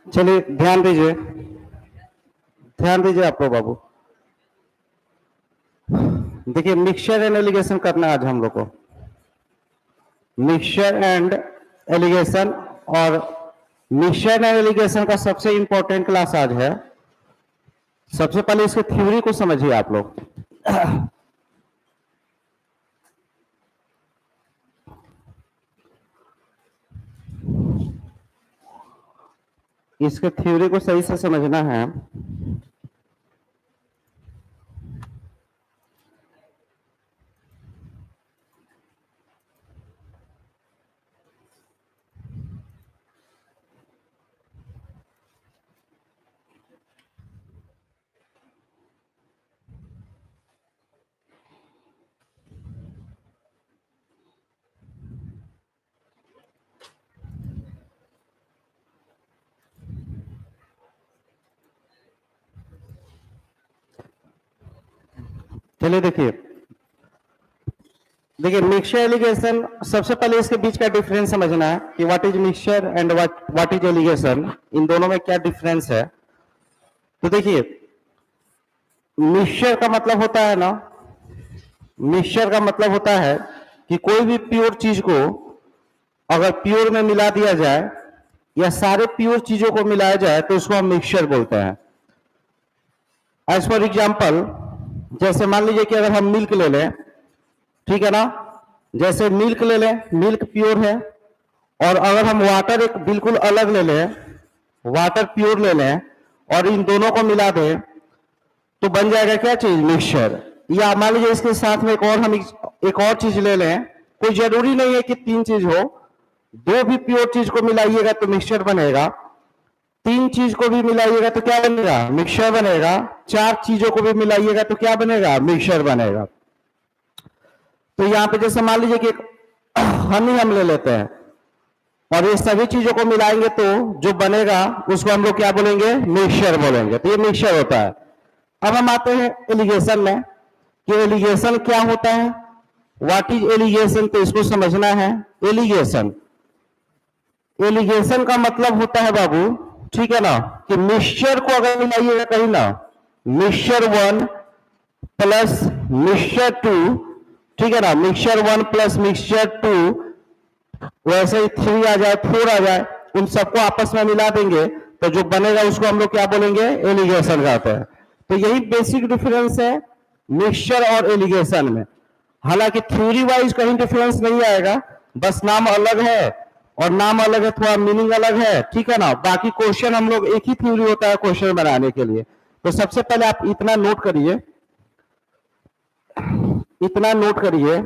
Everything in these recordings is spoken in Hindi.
चलिए ध्यान दीजिए, ध्यान दीजिए आप लोग बाबू। देखिए मिक्सचर एंड एलिगेशन करना है आज हम लोग को, मिक्सचर एंड एलिगेशन। और मिक्सचर एंड एलिगेशन का सबसे इंपॉर्टेंट क्लास आज है। सबसे पहले इसके थ्योरी को समझिए आप लोग। इसके थ्योरी को सही से समझना है। चलिए देखिए, देखिए मिक्सचर एलिगेशन, सबसे पहले इसके बीच का डिफरेंस समझना है कि what is mixture and what is allegation, इन दोनों में क्या डिफरेंस है। तो देखिए मिक्सचर का मतलब होता है ना, मिक्सचर का मतलब होता है कि कोई भी प्योर चीज को अगर प्योर में मिला दिया जाए या सारे प्योर चीजों को मिलाया जाए तो उसको हम मिक्सचर बोलते हैं। एज फॉर एग्जाम्पल, जैसे मान लीजिए कि अगर हम मिल्क ले लें, ठीक है ना, जैसे मिल्क ले लें, मिल्क प्योर है, और अगर हम वाटर एक बिल्कुल अलग ले लें, वाटर प्योर ले लें और इन दोनों को मिला दें तो बन जाएगा क्या चीज, मिक्सचर। या मान लीजिए इसके साथ में एक और चीज ले लें, कोई जरूरी नहीं है कि तीन चीज हो, दो भी प्योर चीज को मिलाइएगा तो मिक्सचर बनेगा, तीन चीज को भी मिलाइएगा तो क्या बनेगा, मिक्सचर बनेगा, चार चीजों को भी मिलाइएगा तो क्या बनेगा, मिक्सचर बनेगा। तो यहाँ पे जैसे मान लीजिए कि हनी हम ले लेते हैं और ये सभी चीजों को मिलाएंगे तो जो बनेगा उसको हम लोग क्या बोलेंगे, मिक्सचर बोलेंगे। तो ये मिक्सचर होता है। अब हम आते हैं एलिगेशन में कि एलिगेशन क्या होता है, व्हाट इज एलिगेशन, तो इसको समझना है। एलिगेशन, एलिगेशन का मतलब होता है बाबू, ठीक है ना, कि मिक्सचर को अगर मिलाइएगा कहीं ना, mixture one plus mixture two, ठीक है ना, mixture one plus mixture two, वैसे ही थ्री आ जाए, फोर आ जाए, उन सबको आपस में मिला देंगे तो जो बनेगा उसको हम लोग क्या बोलेंगे, एलिगेशन कहते हैं। तो यही बेसिक डिफरेंस है मिक्सचर और एलिगेशन में। हालांकि थ्योरी वाइज कहीं डिफरेंस नहीं आएगा, बस नाम अलग है, और नाम अलग है, थोड़ा मीनिंग अलग है, ठीक है ना। बाकी क्वेश्चन हम लोग एक ही थ्योरी होता है क्वेश्चन बनाने के लिए। तो सबसे पहले आप इतना नोट करिए, इतना नोट करिए,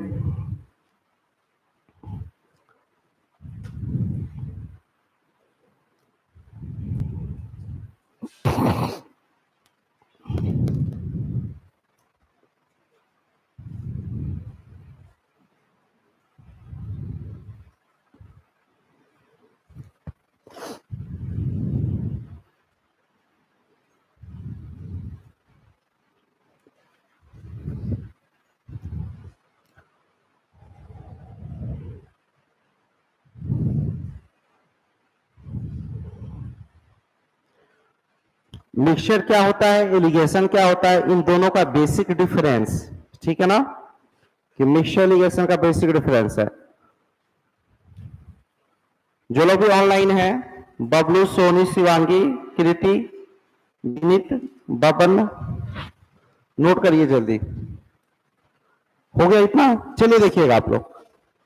मिक्सचर क्या होता है, एलिगेशन क्या होता है, इन दोनों का बेसिक डिफरेंस, ठीक है ना, कि मिक्सचर एलिगेशन का बेसिक डिफरेंस है। जो लोग भी ऑनलाइन है, बबलू, सोनी, शिवांगी, कृति, विनीत, बबन, नोट करिए जल्दी। हो गया इतना? चलिए देखिएगा आप लोग।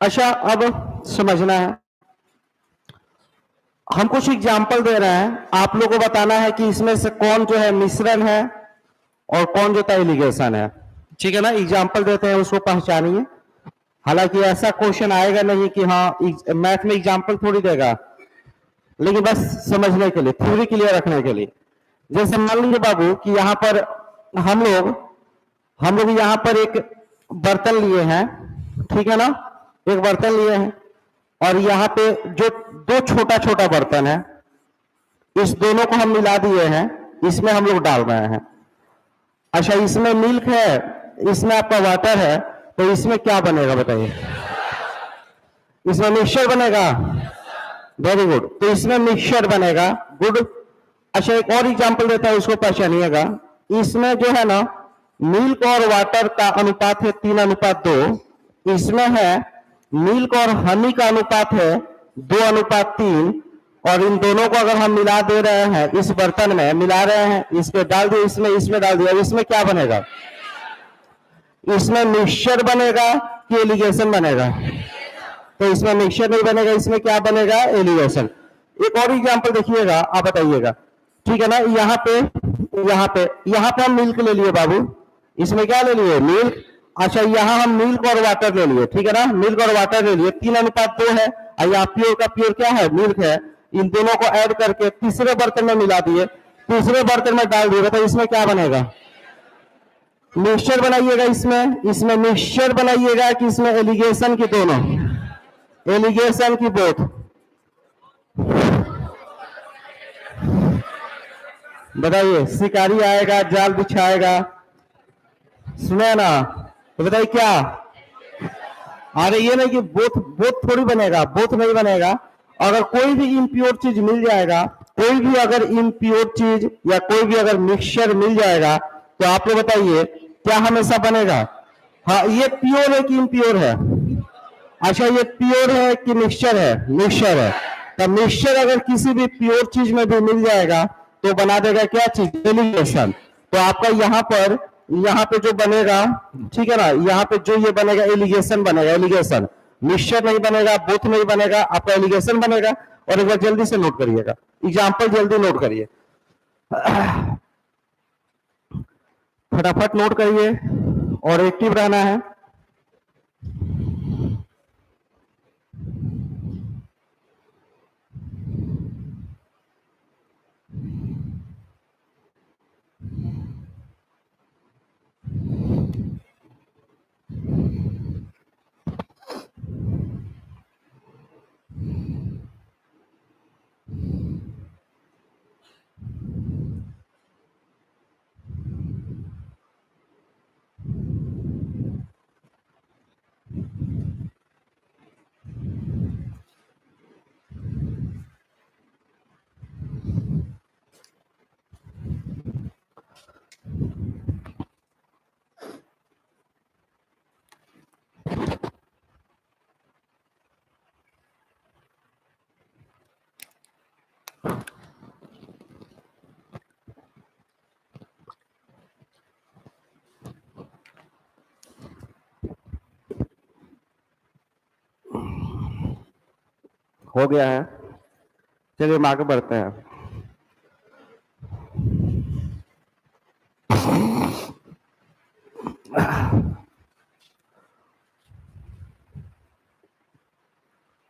अच्छा, अब समझना है, हम कुछ एग्जाम्पल दे रहे हैं, आप लोगों को बताना है कि इसमें से कौन जो है मिश्रण है और कौन जो है एलिगेशन है, ठीक है ना। एग्जाम्पल देते हैं, उसको पहचानिए। हालांकि ऐसा क्वेश्चन आएगा नहीं कि हाँ मैथ में एग्जाम्पल थोड़ी देगा, लेकिन बस समझने के लिए, थ्योरी क्लियर रखने के लिए। जैसे मान लीजिए बाबू कि यहाँ पर हम लोग यहाँ पर एक बर्तन लिए हैं, ठीक है ना, एक बर्तन लिए हैं, और यहाँ पे जो दो छोटा छोटा बर्तन है, इस दोनों को हम मिला दिए हैं, इसमें हम लोग डाल रहे हैं। अच्छा, इसमें मिल्क है, इसमें आपका वाटर है, तो इसमें क्या बनेगा बताइए? इसमें मिक्सचर बनेगा। वेरी गुड, तो इसमें मिक्सचर बनेगा। गुड। अच्छा, एक और एग्जांपल देता है, उसको पहचानिएगा। इसमें जो है ना मिल्क और वाटर का अनुपात है 3:2, इसमें है मिल्क और हनी का अनुपात है 2:3, और इन दोनों को अगर हम मिला दे रहे हैं, इस बर्तन में मिला रहे हैं, इसमें डाल दिए, इसमें डाल दिया, इसमें क्या बनेगा? इसमें मिक्सचर बनेगा कि एलिगेशन बनेगा? तो इसमें मिक्सचर नहीं बनेगा, इसमें क्या बनेगा? एलिगेशन। एक और एग्जांपल देखिएगा, आप बताइएगा, ठीक है ना। यहाँ पे हम मिल्क ले लिए बाबू, इसमें क्या ले लिए? मिल्क। अच्छा, यहाँ हम मिल्क और वाटर ले लिए, ठीक है ना, मिल्क और वाटर ले लिए, 3:2 है, और यहाँ प्योर का प्योर क्या है? मिल्क है। इन दोनों को ऐड करके तीसरे बर्तन में मिला दिए, तीसरे बर्तन में डाल दिए, तो इसमें क्या बनेगा? मिक्सचर बनाइएगा। इसमें मिक्सचर बनाइएगा कि इसमें एलिगेशन की दोनों, एलिगेशन की बोथ। बताइए, शिकारी आएगा, जाल बिछाएगा, सुने ना, तो बताइए क्या? अरे ये नहीं कि बोथ बोथ थोड़ी बनेगा, बोथ नहीं बनेगा। अगर कोई भी इम्प्योर चीज मिल जाएगा, कोई भी अगर इम्प्योर चीज या कोई भी अगर मिक्सचर मिल जाएगा, तो आप लोग बताइए क्या हमेशा बनेगा? हाँ, ये प्योर है कि इम्प्योर है? अच्छा, ये प्योर है कि मिक्सचर है? मिक्सचर है। तो मिक्सचर अगर किसी भी प्योर चीज में भी मिल जाएगा तो बना देगा क्या चीज? एलिगेशन। तो आपका यहाँ पे जो बनेगा, ठीक है ना, यहाँ पे जो ये बनेगा एलिगेशन बनेगा, एलिगेशन। मिक्सचर नहीं बनेगा, बोथ नहीं बनेगा, आपका एलिगेशन बनेगा। और एक बार जल्दी से नोट करिएगा, एग्जाम्पल जल्दी नोट करिए, फटाफट नोट करिए और एक्टिव रहना है। हो गया है, चलिए हम आगे बढ़ते हैं।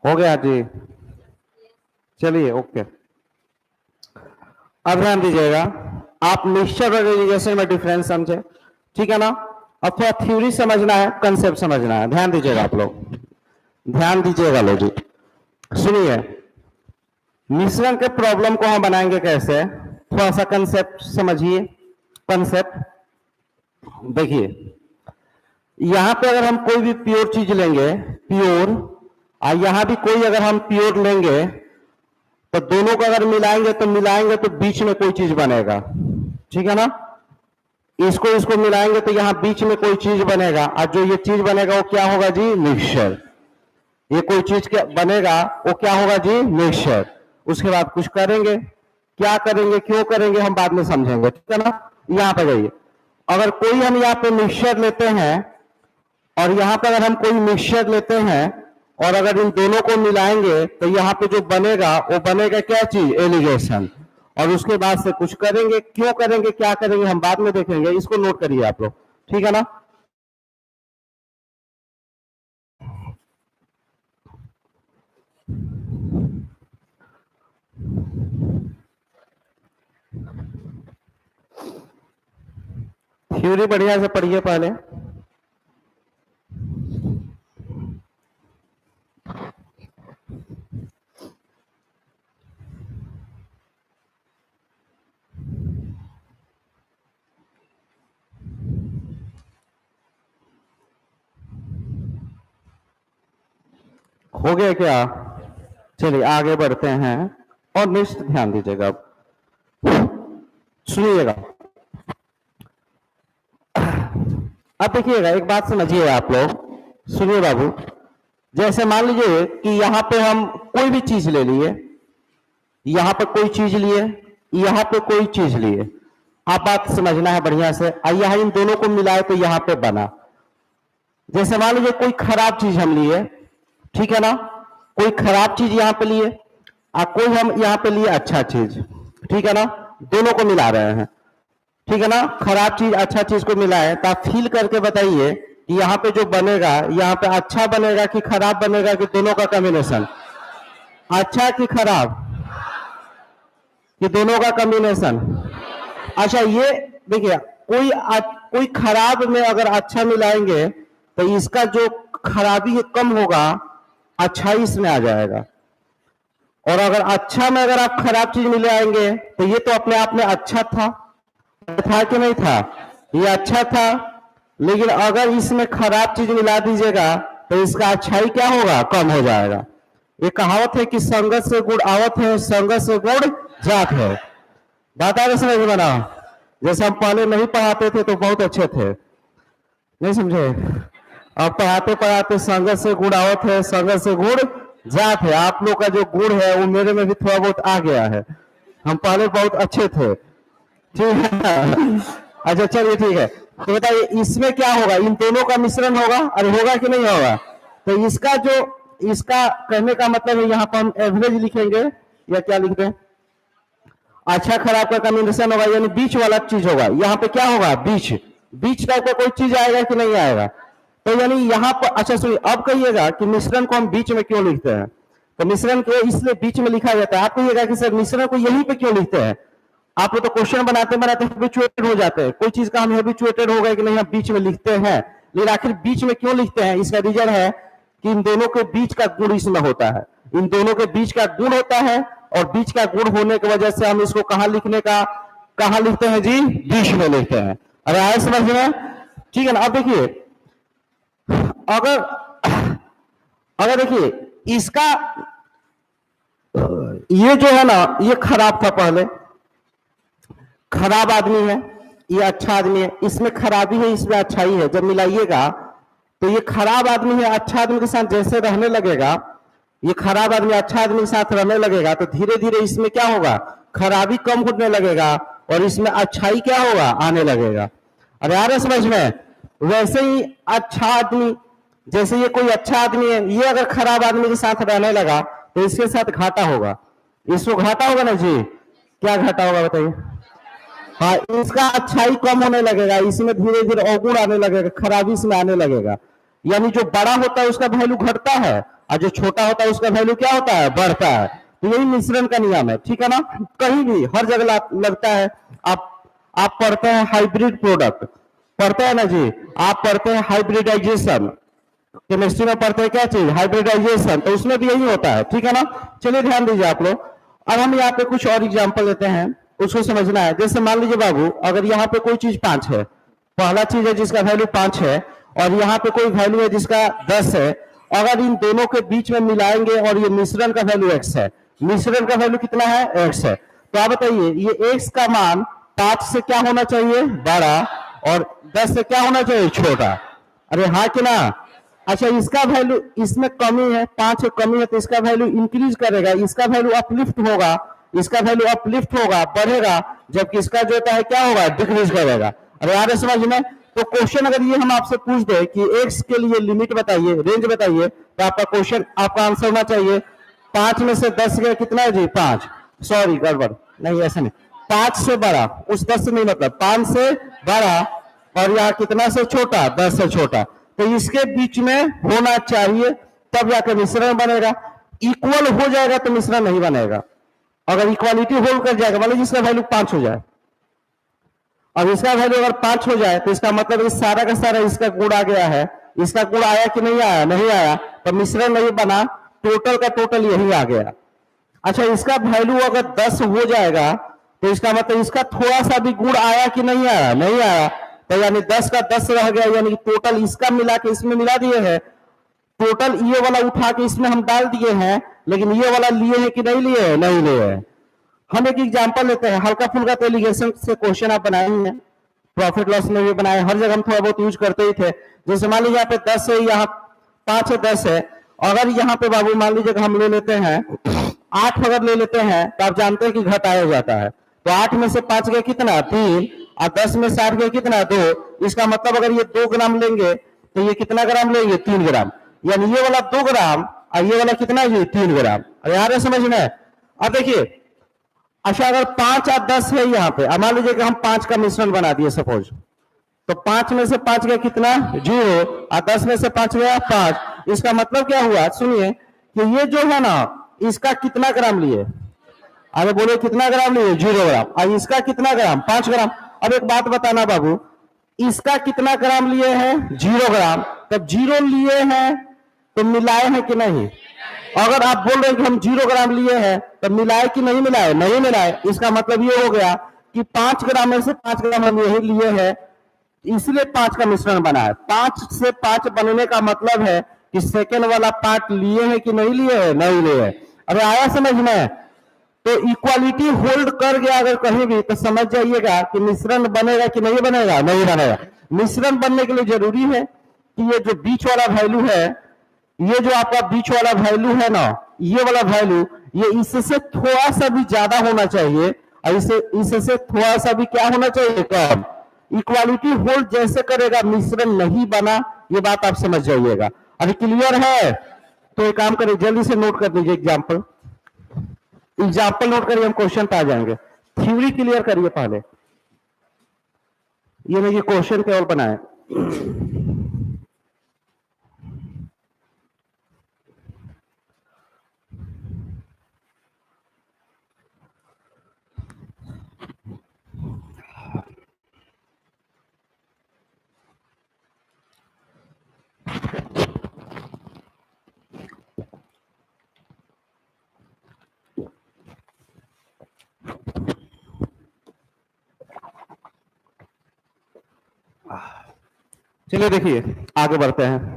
हो गया जी, चलिए ओके। अब ध्यान दीजिएगा, आप मिक्सचर और एलिगेशन में डिफरेंस समझे, ठीक है ना। अब थोड़ा थ्योरी समझना है, कंसेप्ट समझना है। ध्यान दीजिएगा आप लोग, ध्यान दीजिएगा लो जी, सुनिए। मिश्रण के प्रॉब्लम को हम बनाएंगे कैसे, थोड़ा सा कंसेप्ट समझिए। कंसेप्ट देखिए, यहां पे अगर हम कोई भी प्योर चीज लेंगे, प्योर, और यहां भी कोई अगर हम प्योर लेंगे, तो दोनों को अगर मिलाएंगे तो बीच में कोई चीज बनेगा। ठीक है ना। इसको इसको मिलाएंगे तो यहाँ बीच में कोई चीज बनेगा, और जो ये चीज बनेगा वो क्या होगा जी, मिक्सचर। ये कोई चीज क्या बनेगा, वो क्या होगा जी, मिक्सचर। उसके बाद कुछ करेंगे, क्या करेंगे, क्यों करेंगे, हम बाद में समझेंगे, ठीक है ना। यहाँ पे जाइए, अगर कोई हम यहाँ पे मिक्सचर लेते हैं, और यहाँ पर अगर हम कोई मिक्सचर लेते हैं और अगर इन दोनों को मिलाएंगे तो यहाँ पे जो बनेगा वो बनेगा क्या चीज, एलिगेशन। और उसके बाद से कुछ करेंगे, क्यों करेंगे, क्या करेंगे, हम बाद में देखेंगे। इसको नोट करिए आप लोग, ठीक है ना। थ्योरी बढ़िया से पढ़िए पहले। हो गया क्या, चलिए आगे बढ़ते हैं और नेक्स्ट ध्यान दीजिएगा, सुनिएगा। अब देखिएगा, एक बात समझिए आप लोग, सुनिए बाबू। जैसे मान लीजिए कि यहाँ पे हम कोई भी चीज ले लिए, यहाँ पे कोई चीज लिए, यहाँ पे कोई चीज लिए, आप बात समझना है बढ़िया से। यहाँ इन दोनों को मिलाए तो यहाँ पे बना। जैसे मान लीजिए कोई खराब चीज हम लिए, ठीक है ना, कोई खराब चीज यहाँ पे लिए और कोई हम यहाँ पे लिए अच्छा चीज, ठीक है ना, दोनों को मिला रहे हैं, ठीक है ना। खराब चीज अच्छा चीज को मिलाए तो आप फील करके बताइए कि यहाँ पे जो बनेगा, यहाँ पे अच्छा बनेगा कि खराब बनेगा, कि दोनों का कॉम्बिनेशन, अच्छा कि खराब, कि दोनों का कॉम्बिनेशन। अच्छा ये देखिए, कोई खराब में अगर अच्छा मिलाएंगे तो इसका जो खराबी कम होगा, अच्छा इसमें आ जाएगा। और अगर अच्छा में अगर आप खराब चीज मिले आएंगे तो ये तो अपने आप में अच्छा था कि नहीं था, ये अच्छा था। लेकिन अगर इसमें खराब चीज मिला दीजिएगा तो इसका अच्छाई क्या होगा, कम हो जाएगा। ये कहावत है कि संगत से गुड़ आवत है, संगत से गुड़ जात है। बात आगे समझ में बना। जैसे हम पहले नहीं पढ़ाते थे तो बहुत अच्छे थे, नहीं समझे। अब पढ़ाते पढ़ाते संगत से गुड़ आवत है, संगत से गुड़ जात है। आप लोग का जो गुड़ है वो मेरे में भी थोड़ा बहुत आ गया है। हम पहले बहुत अच्छे थे, ठीक है। अच्छा चलिए ठीक है, तो बताइए इसमें क्या होगा, इन दोनों का मिश्रण होगा, अरे होगा कि नहीं होगा। तो इसका जो, इसका कहने का मतलब है, यहाँ पर हम एवरेज लिखेंगे या क्या लिखते हैं, अच्छा खराब का कॉम्बिनेशन होगा, यानी बीच वाला चीज होगा। यहाँ पे क्या होगा, बीच, बीच टाइप का कोई चीज आएगा कि नहीं आएगा। तो यानी यहाँ पर, अच्छा सुनिए, अब कहिएगा कि मिश्रण को हम बीच में क्यों लिखते हैं। तो मिश्रण को इसलिए बीच में लिखा जाता है। आप कहिएगा कि सर मिश्रण को यहीं पे क्यों लिखते हैं। आप लोग तो क्वेश्चन बनाते बनाते हैबिचुएटेड हो जाते हैं, कोई चीज का हम हैबिचुएटेड हो गए कि नहीं, हम बीच में लिखते हैं। लेकिन आखिर बीच में क्यों लिखते हैं, इसका रीजन है कि इन दोनों के बीच का गुण इसमें होता है, इन दोनों के बीच का गुण होता है। और बीच का गुण होने की वजह से हम इसको कहां लिखने का, कहां लिखते हैं जी, बीच में लिखते हैं। अरे आए समझ में, ठीक है ना। अब देखिए, अगर देखिए इसका, ये जो है ना, ये खराब था पहले, खराब आदमी है, ये अच्छा आदमी है, इसमें खराबी है, इसमें अच्छाई है। जब मिलाइएगा तो ये खराब आदमी है अच्छा आदमी के साथ जैसे रहने लगेगा, ये खराब आदमी अच्छा आदमी के साथ रहने लगेगा तो धीरे धीरे इसमें क्या होगा, खराबी कम होने लगेगा और इसमें अच्छाई क्या होगा, आने लगेगा। अरे आ रहा समझ में। वैसे ही अच्छा आदमी, जैसे ये कोई अच्छा आदमी है, ये अगर खराब आदमी के साथ रहने लगा तो इसके साथ घाटा होगा, इसको घाटा होगा ना जी। क्या घाटा होगा बताइए। हाँ, इसका अच्छाई कम होने लगेगा, इसमें धीरे धीरे अवगुण आने लगेगा, खराबी इसमें आने लगेगा। यानी जो बड़ा होता है उसका वैल्यू घटता है और जो छोटा होता है उसका वैल्यू क्या होता है, बढ़ता है। तो यही मिश्रण का नियम है, ठीक है ना। कहीं भी हर जगह लगता है। आप पढ़ते हैं हाइब्रिड प्रोडक्ट, पढ़ते हैं ना जी। आप पढ़ते हैं हाइब्रिडाइजेशन, केमिस्ट्री में पढ़ते हैं क्या चीज, हाइब्रिडाइजेशन, तो उसमें भी यही होता है, ठीक है ना। चलिए ध्यान दीजिए आप लोग। अब हम यहाँ पे कुछ और एग्जाम्पल लेते हैं, उसको समझना है। जैसे मान लीजिए बाबू, अगर यहाँ पे कोई चीज 5 है, पहला चीज है जिसका वैल्यू 5 है और यहाँ पे कोई वैल्यू है जिसका 10 है। अगर इन दोनों के बीच में मिलाएंगे और ये मिश्रण का वैल्यू x है, मिश्रण का वैल्यू कितना है, x है। तो आप बताइए ये x का मान 5 से क्या होना चाहिए, बड़ा, और 10 से क्या होना चाहिए, छोटा। अरे हाँ कि ना। अच्छा, इसका वैल्यू, इसमें कमी है, 5 कमी है, तो इसका वैल्यू इंक्रीज करेगा, इसका वैल्यू अपलिफ्ट होगा, इसका वैल्यू अपलिफ्ट होगा, बढ़ेगा, जबकि इसका जो है क्या होगा, डिक्रीज करेगा। अरे यार समझ में। तो क्वेश्चन अगर ये हम आपसे पूछ दे कि x के लिए लिमिट बताइए, रेंज बताइए, तो आपका क्वेश्चन, आपका आंसर होना चाहिए 5 में से 10 गया कितना है जी, 5। सॉरी गड़बड़, नहीं ऐसा नहीं, 5 से बड़ा, उस 10 से नहीं, मतलब 5 से बड़ा, और यहाँ कितना से छोटा, 10 से छोटा, तो इसके बीच में होना चाहिए, तब जाकर मिश्रण बनेगा। इक्वल हो जाएगा तो मिश्रण नहीं बनेगा। अगर इक्वालिटी होल्ड कर जाएगा, मतलब जिसका वैल्यू 5 हो जाए, अब इसका वैल्यू अगर 5 हो जाए, तो इसका मतलब इस सारा का सारा इसका गुण आ गया है, इसका गुण आया कि नहीं आया, नहीं आया, तो मिश्रण नहीं बना, टोटल का टोटल यही आ गया। अच्छा, इसका वैल्यू अगर 10 हो जाएगा, तो इसका मतलब इसका थोड़ा सा भी गुण आया कि नहीं आया, नहीं आया, तो यानी 10 का 10 रह गया, यानी टोटल इसका मिला के इसमें मिला दिए हैं, टोटल ये वाला उठा के इसमें हम डाल दिए हैं, लेकिन ये वाला लिए हैं कि नहीं लिए, नहीं लिए हैं। हम एक एग्जांपल लेते हैं, हल्का फुल्का तो एलिगेशन से क्वेश्चन आप बनाए हैं, प्रॉफिट लॉस में भी बनाए, हर जगह हम थोड़ा बहुत यूज करते ही थे। जैसे मान लीजिए यहाँ पे 10 है, यहाँ 5 है, 10 है, अगर यहाँ पे बाबू मान लीजिए हम ले लेते हैं 8, अगर ले लेते हैं, तो आप जानते हैं कि घटाया जाता है, तो 8 में से 5 गया कितना, 3, और 10 में से 8 गया कितना, 2। इसका मतलब अगर ये 2 ग्राम लेंगे, तो ये कितना ग्राम लेंगे, 3 ग्राम, यानी ये वाला 2 ग्राम और ये वाला कितना है, 3 ग्राम। यार समझ में। अब देखिए, अच्छा अगर 5 और 10 है यहाँ पे, मान लीजिए कि हम 5 का मिश्रण बना दिए सपोज, तो 5 में से 5 गया कितना, 0, और 10 में से 5 गया 5। इसका मतलब क्या हुआ, सुनिए कि ये जो है ना, इसका कितना ग्राम लिए, अरे बोले कितना ग्राम लिए, 0 ग्राम, और इसका कितना ग्राम, 5 ग्राम। अब एक बात बताना बाबू, इसका कितना ग्राम लिए हैं, 0 ग्राम, तब 0 लिए हैं तो मिलाए हैं कि नहीं। अगर आप बोल रहे हैं कि हम 0 ग्राम लिए हैं, तब मिलाए कि नहीं मिलाए, नहीं मिलाए। इसका मतलब ये हो गया कि 5 ग्राम में से 5 ग्राम हम यही लिए हैं, इसलिए 5 का मिश्रण बना है। 5 से 5 बनने का मतलब है कि सेकेंड वाला पार्ट लिए हैं कि नहीं लिए हैं, नहीं लिए हैं। अरे आया समझ में। तो इक्वालिटी होल्ड कर गया अगर कहीं भी, तो समझ जाइएगा कि मिश्रण बनेगा कि नहीं बनेगा, नहीं बनेगा। मिश्रण बनने के लिए जरूरी है कि ये जो बीच वाला वैल्यू है, ये जो आपका बीच वाला वैल्यू है ना, ये वाला वैल्यू, ये इससे थोड़ा सा भी ज्यादा होना चाहिए, और इससे थोड़ा सा भी क्या होना चाहिए, कम। इक्वालिटी होल्ड जैसे करेगा, मिश्रण नहीं बना, ये बात आप समझ जाइएगा। अभी क्लियर है। तो एक काम करिए, जल्दी से नोट कर लीजिए एग्जाम्पल नोट करिए, हम क्वेश्चन पे आ जाएंगे। थ्योरी क्लियर करिए पहले, ये नहीं क्वेश्चन केवल बनाए। चलिए देखिए, आगे बढ़ते हैं।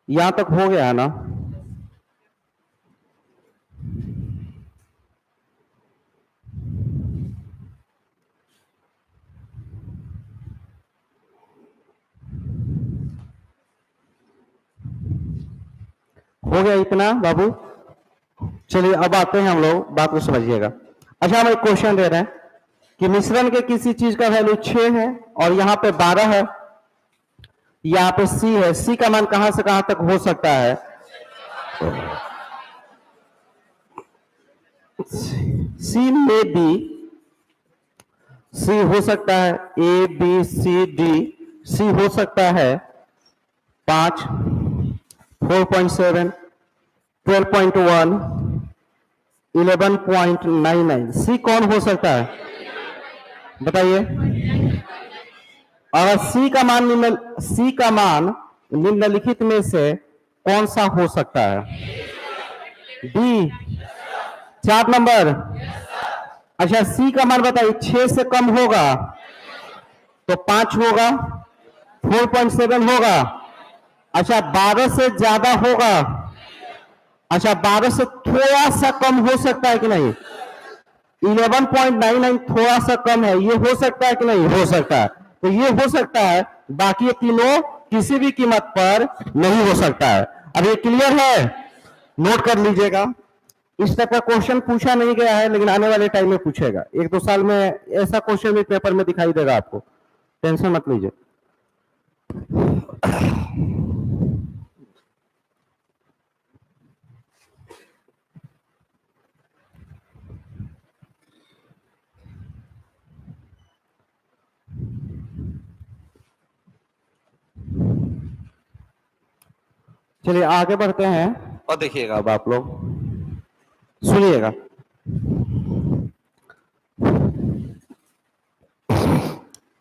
यहां तक हो गया है ना। हो गया इतना बाबू। चलिए अब आते हैं हम लोग, बात को समझिएगा। अच्छा, हम एक क्वेश्चन दे रहे हैं कि मिश्रण के किसी चीज का वैल्यू 6 है और यहाँ पे 12 है, यहाँ पे C है। C का मान कहां से कहां तक हो सकता है, C में B, C हो सकता है A B C D, C हो सकता है 5, 4.7, 12.1, 11.99। C कौन हो सकता है, बताइए। अगर C का मान निम्नलिखित में से कौन सा हो सकता है, D। 4 नंबर। अच्छा सी का मान बताइए, 6 से कम होगा तो 5 होगा, 4.7 होगा। अच्छा 12 से ज्यादा होगा, अच्छा 12 से थोड़ा सा कम हो सकता है कि नहीं, 11.99 थोड़ा सा कम है, ये हो सकता है कि नहीं, हो सकता है। तो ये हो सकता है, बाकी ये तीनों किसी भी कीमत पर नहीं हो सकता है। अब ये क्लियर है, नोट कर लीजिएगा। इस टाइप का क्वेश्चन पूछा नहीं गया है, लेकिन आने वाले टाइम में पूछेगा, 1-2 साल में ऐसा क्वेश्चन भी पेपर में दिखाई देगा आपको, टेंशन मत लीजिए। चलिए आगे बढ़ते हैं और देखिएगा, अब आप लोग सुनिएगा।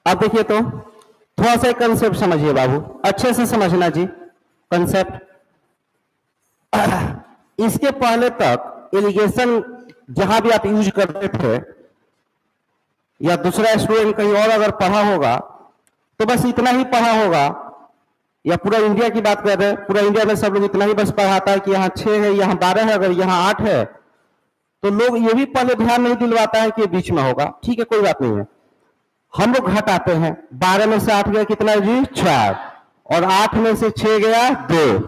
अब देखिए तो थोड़ा सा कंसेप्ट समझिए बाबू, अच्छे से समझना जी कंसेप्ट। इसके पहले तक इरिगेशन जहां भी आप यूज करते थे, या दूसरा स्टूडेंट कहीं और अगर पढ़ा होगा तो बस इतना ही पढ़ा होगा, या पूरा इंडिया की बात कर रहे हैं, पूरा इंडिया में सब लोग इतना ही बस पढ़ाता है कि यहाँ 6 है, यहाँ 12 है, अगर यहाँ 8 है तो लोग ये भी पहले ध्यान नहीं दिलवाता है कि बीच में होगा। ठीक है, कोई बात नहीं है, हम लोग घटाते हैं। 12 में से 8 गया कितना जी, 4, और 8 में से 6 गया 2,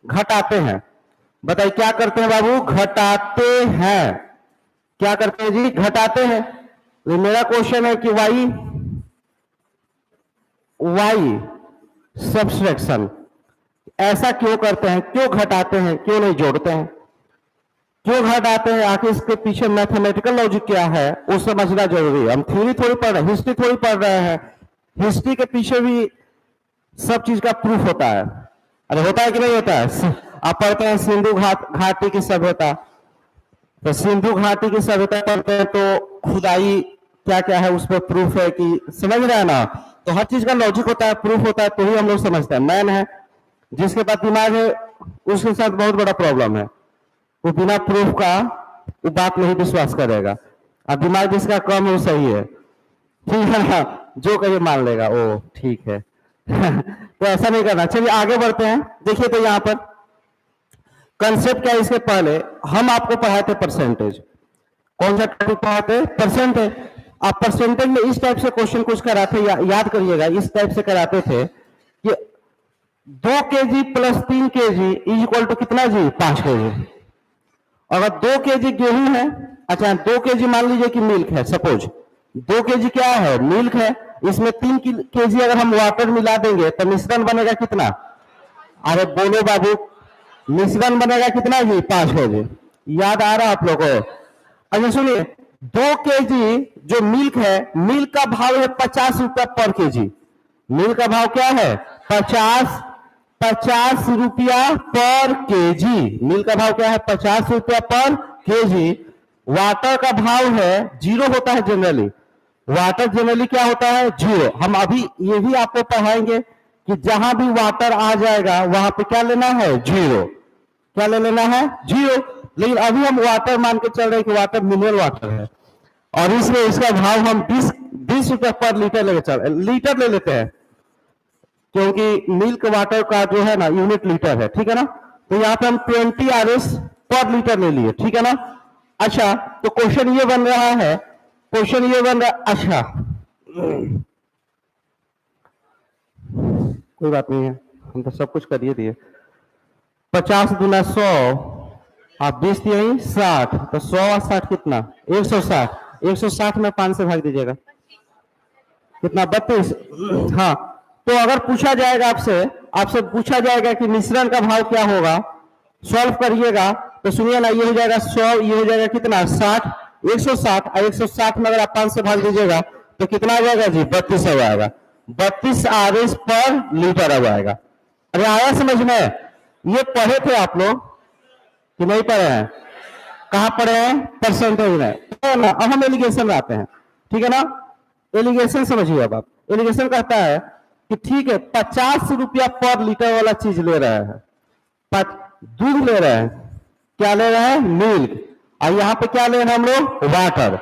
घटाते हैं। बताइए क्या करते हैं बाबू, घटाते हैं। क्या करते हैं जी, घटाते हैं। तो मेरा क्वेश्चन है कि वाई सब्सट्रैक्शन ऐसा क्यों करते हैं, क्यों घटाते हैं, क्यों नहीं जोड़ते हैं, क्यों घटाते हैं, आखिर इसके पीछे मैथमेटिकल लॉजिक क्या है वो समझना जरूरी है। हम थ्योरी थोड़ी पढ़ रहे हैं, हिस्ट्री थोड़ी पढ़ रहे हैं, हिस्ट्री के पीछे भी सब चीज का प्रूफ होता है। अरे होता है कि नहीं होता है, आप पढ़ते हैं सिंधु घाटी की सभ्यता, तो सिंधु घाटी की सभ्यता पढ़ते हैं तो खुदाई क्या क्या है उस पर प्रूफ है कि, समझ रहे हैं ना। तो हर चीज का लॉजिक होता है, प्रूफ होता है, तो ही हम लोग समझते हैं। मैन है जिसके पास दिमाग है उसके साथ बहुत बड़ा प्रॉब्लम है, वो बिना प्रूफ का वो बात नहीं विश्वास करेगा, और दिमाग जिसका कम है वो सही है, ठीक है ना, जो कहे मान लेगा ओ ठीक है। तो ऐसा नहीं करना। चलिए आगे बढ़ते हैं। देखिए तो यहाँ पर कंसेप्ट क्या है, इसके पहले हम आपको पढ़ाए थे परसेंटेज। कौन सा टॉपिक पढ़ाते, परसेंटेज। आप परसेंटेज में इस टाइप से क्वेश्चन कुछ कराते, याद करिएगा, इस टाइप से कराते थे कि 2 kg plus 3 kg is equal to कितना जी, 5 kg। अगर 2 kg गेहूं है, अच्छा 2 kg मान लीजिए कि मिल्क है, सपोज 2 kg क्या है, मिल्क है, इसमें 3 kg अगर हम वाटर मिला देंगे तो मिश्रण बनेगा कितना, अरे बोलो बाबू, मिश्रण बनेगा कितना जी, 5 kg। याद आ रहा आप लोगों को। अच्छा सुनिए, 2 kg जो मिल्क है, मिल्क का भाव है 50 रुपया पर kg। मिल्क का भाव क्या है, 50 रुपया पर kg। मिल्क का भाव क्या है, 50 रुपया पर kg। वाटर का भाव है 0 होता है जनरली, वाटर जनरली क्या होता है, 0। हम अभी ये भी आपको पढ़ाएंगे कि जहां भी वाटर आ जाएगा वहां पे क्या लेना है, 0। क्या ले लेना है, 0। लेकिन अभी हम वाटर मान के चल रहे हैं कि वाटर मिनरल वाटर है, और इसलिए इसका भाव हम 20 रुपए पर लीटर लीटर ले लेते हैं, क्योंकि मिल्क वाटर का जो है ना यूनिट लीटर है, ठीक है ना। तो यहाँ पे हम 20 RS पर लीटर ले लिए, ठीक है ना। अच्छा तो क्वेश्चन ये बन रहा है, अच्छा कोई बात नहीं है, हम तो सब कुछ कर दिए। 50 दूना 100, आप 20 यही 60, तो 100 और 60 कितना, 160। 160 में 5 से भाग दीजिएगा, कितना, 32। हाँ तो अगर पूछा जाएगा आपसे पूछा जाएगा कि मिश्रण का भाव क्या होगा, सॉल्व करिएगा तो सुनिए ना, ये हो जाएगा 100, ये हो जाएगा कितना, 60, 160, और 160 में अगर आप 5 से भाग दीजिएगा तो कितना आ जाएगा जी, 32 आ जाएगा। 32 RS पर लीटर आ जाएगा। अरे आया समझ में, ये पढ़े थे आप लोग कि नहीं पढ़े हैं, कहां पढ़े हैं, परसेंटेज में ना। अब हम एलिगेशन में आते हैं, ठीक है ना। एलिगेशन समझिए, अब आप एलिगेशन कहता है कि ठीक है 50 रुपया पर लीटर वाला चीज ले रहे हैं, दूध ले रहे हैं, क्या ले रहे हैं, मिल्क, और यहाँ पे क्या ले रहे हैं हम लोग, वाटर।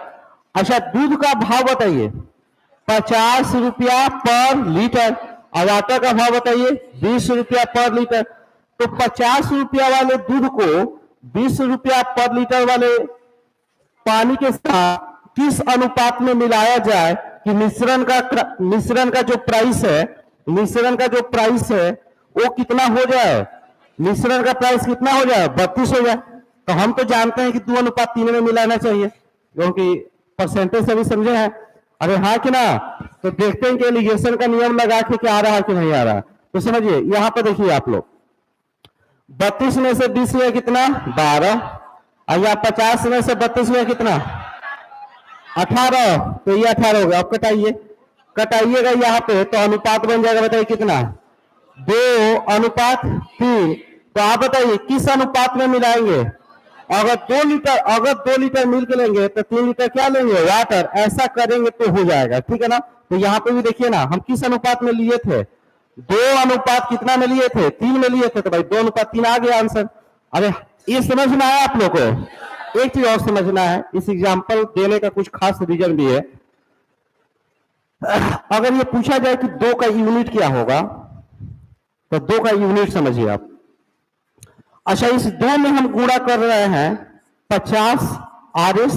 अच्छा, दूध का भाव बताइए, 50 रुपया पर लीटर, और वाटर का भाव बताइए 20 रुपया पर लीटर। तो 50 रुपया वाले दूध को 20 रुपया पर लीटर वाले पानी के साथ किस अनुपात में मिलाया जाए कि मिश्रण का जो प्राइस है, मिश्रण का जो प्राइस है वो कितना हो जाए, मिश्रण का प्राइस कितना हो जाए, 32 हो जाए। तो हम तो जानते हैं कि 2:3 में मिलाना चाहिए, क्योंकि परसेंटेज सभी समझे हैं। अरे हाँ कि ना? तो देखते हैं कि एलिगेशन का नियम लगा के क्या आ रहा है कि नहीं आ रहा। तो समझिए, यहां पर देखिए आप लोग, 32 में से 20 में कितना, 12, और या 50 में से 32 में कितना, 18। तो ये 18 हो गया। अब कटाइए, कटाइएगा यहाँ पे तो अनुपात बन जाएगा, बताइए कितना, 2:3। तो आप बताइए किस अनुपात में मिलाएंगे? अगर 2 लीटर, अगर 2 लीटर मिल्क लेंगे तो 3 लीटर क्या लेंगे, वाटर। ऐसा करेंगे तो हो जाएगा, ठीक है ना? तो यहाँ पे भी देखिए ना, हम किस अनुपात में लिए थे, 2 अनुपात कितना में लिए थे, 3 में लिए थे। तो भाई 2:3 आ गया आंसर। अरे ये समझ में आया आप लोग को? एक चीज और समझना है, इस एग्जाम्पल देने का कुछ खास रीजन भी है। अगर ये पूछा जाए कि 2 का यूनिट क्या होगा, तो 2 का यूनिट समझिए आप। अच्छा, इस 2 में हम गुणा कर रहे हैं 50 RS,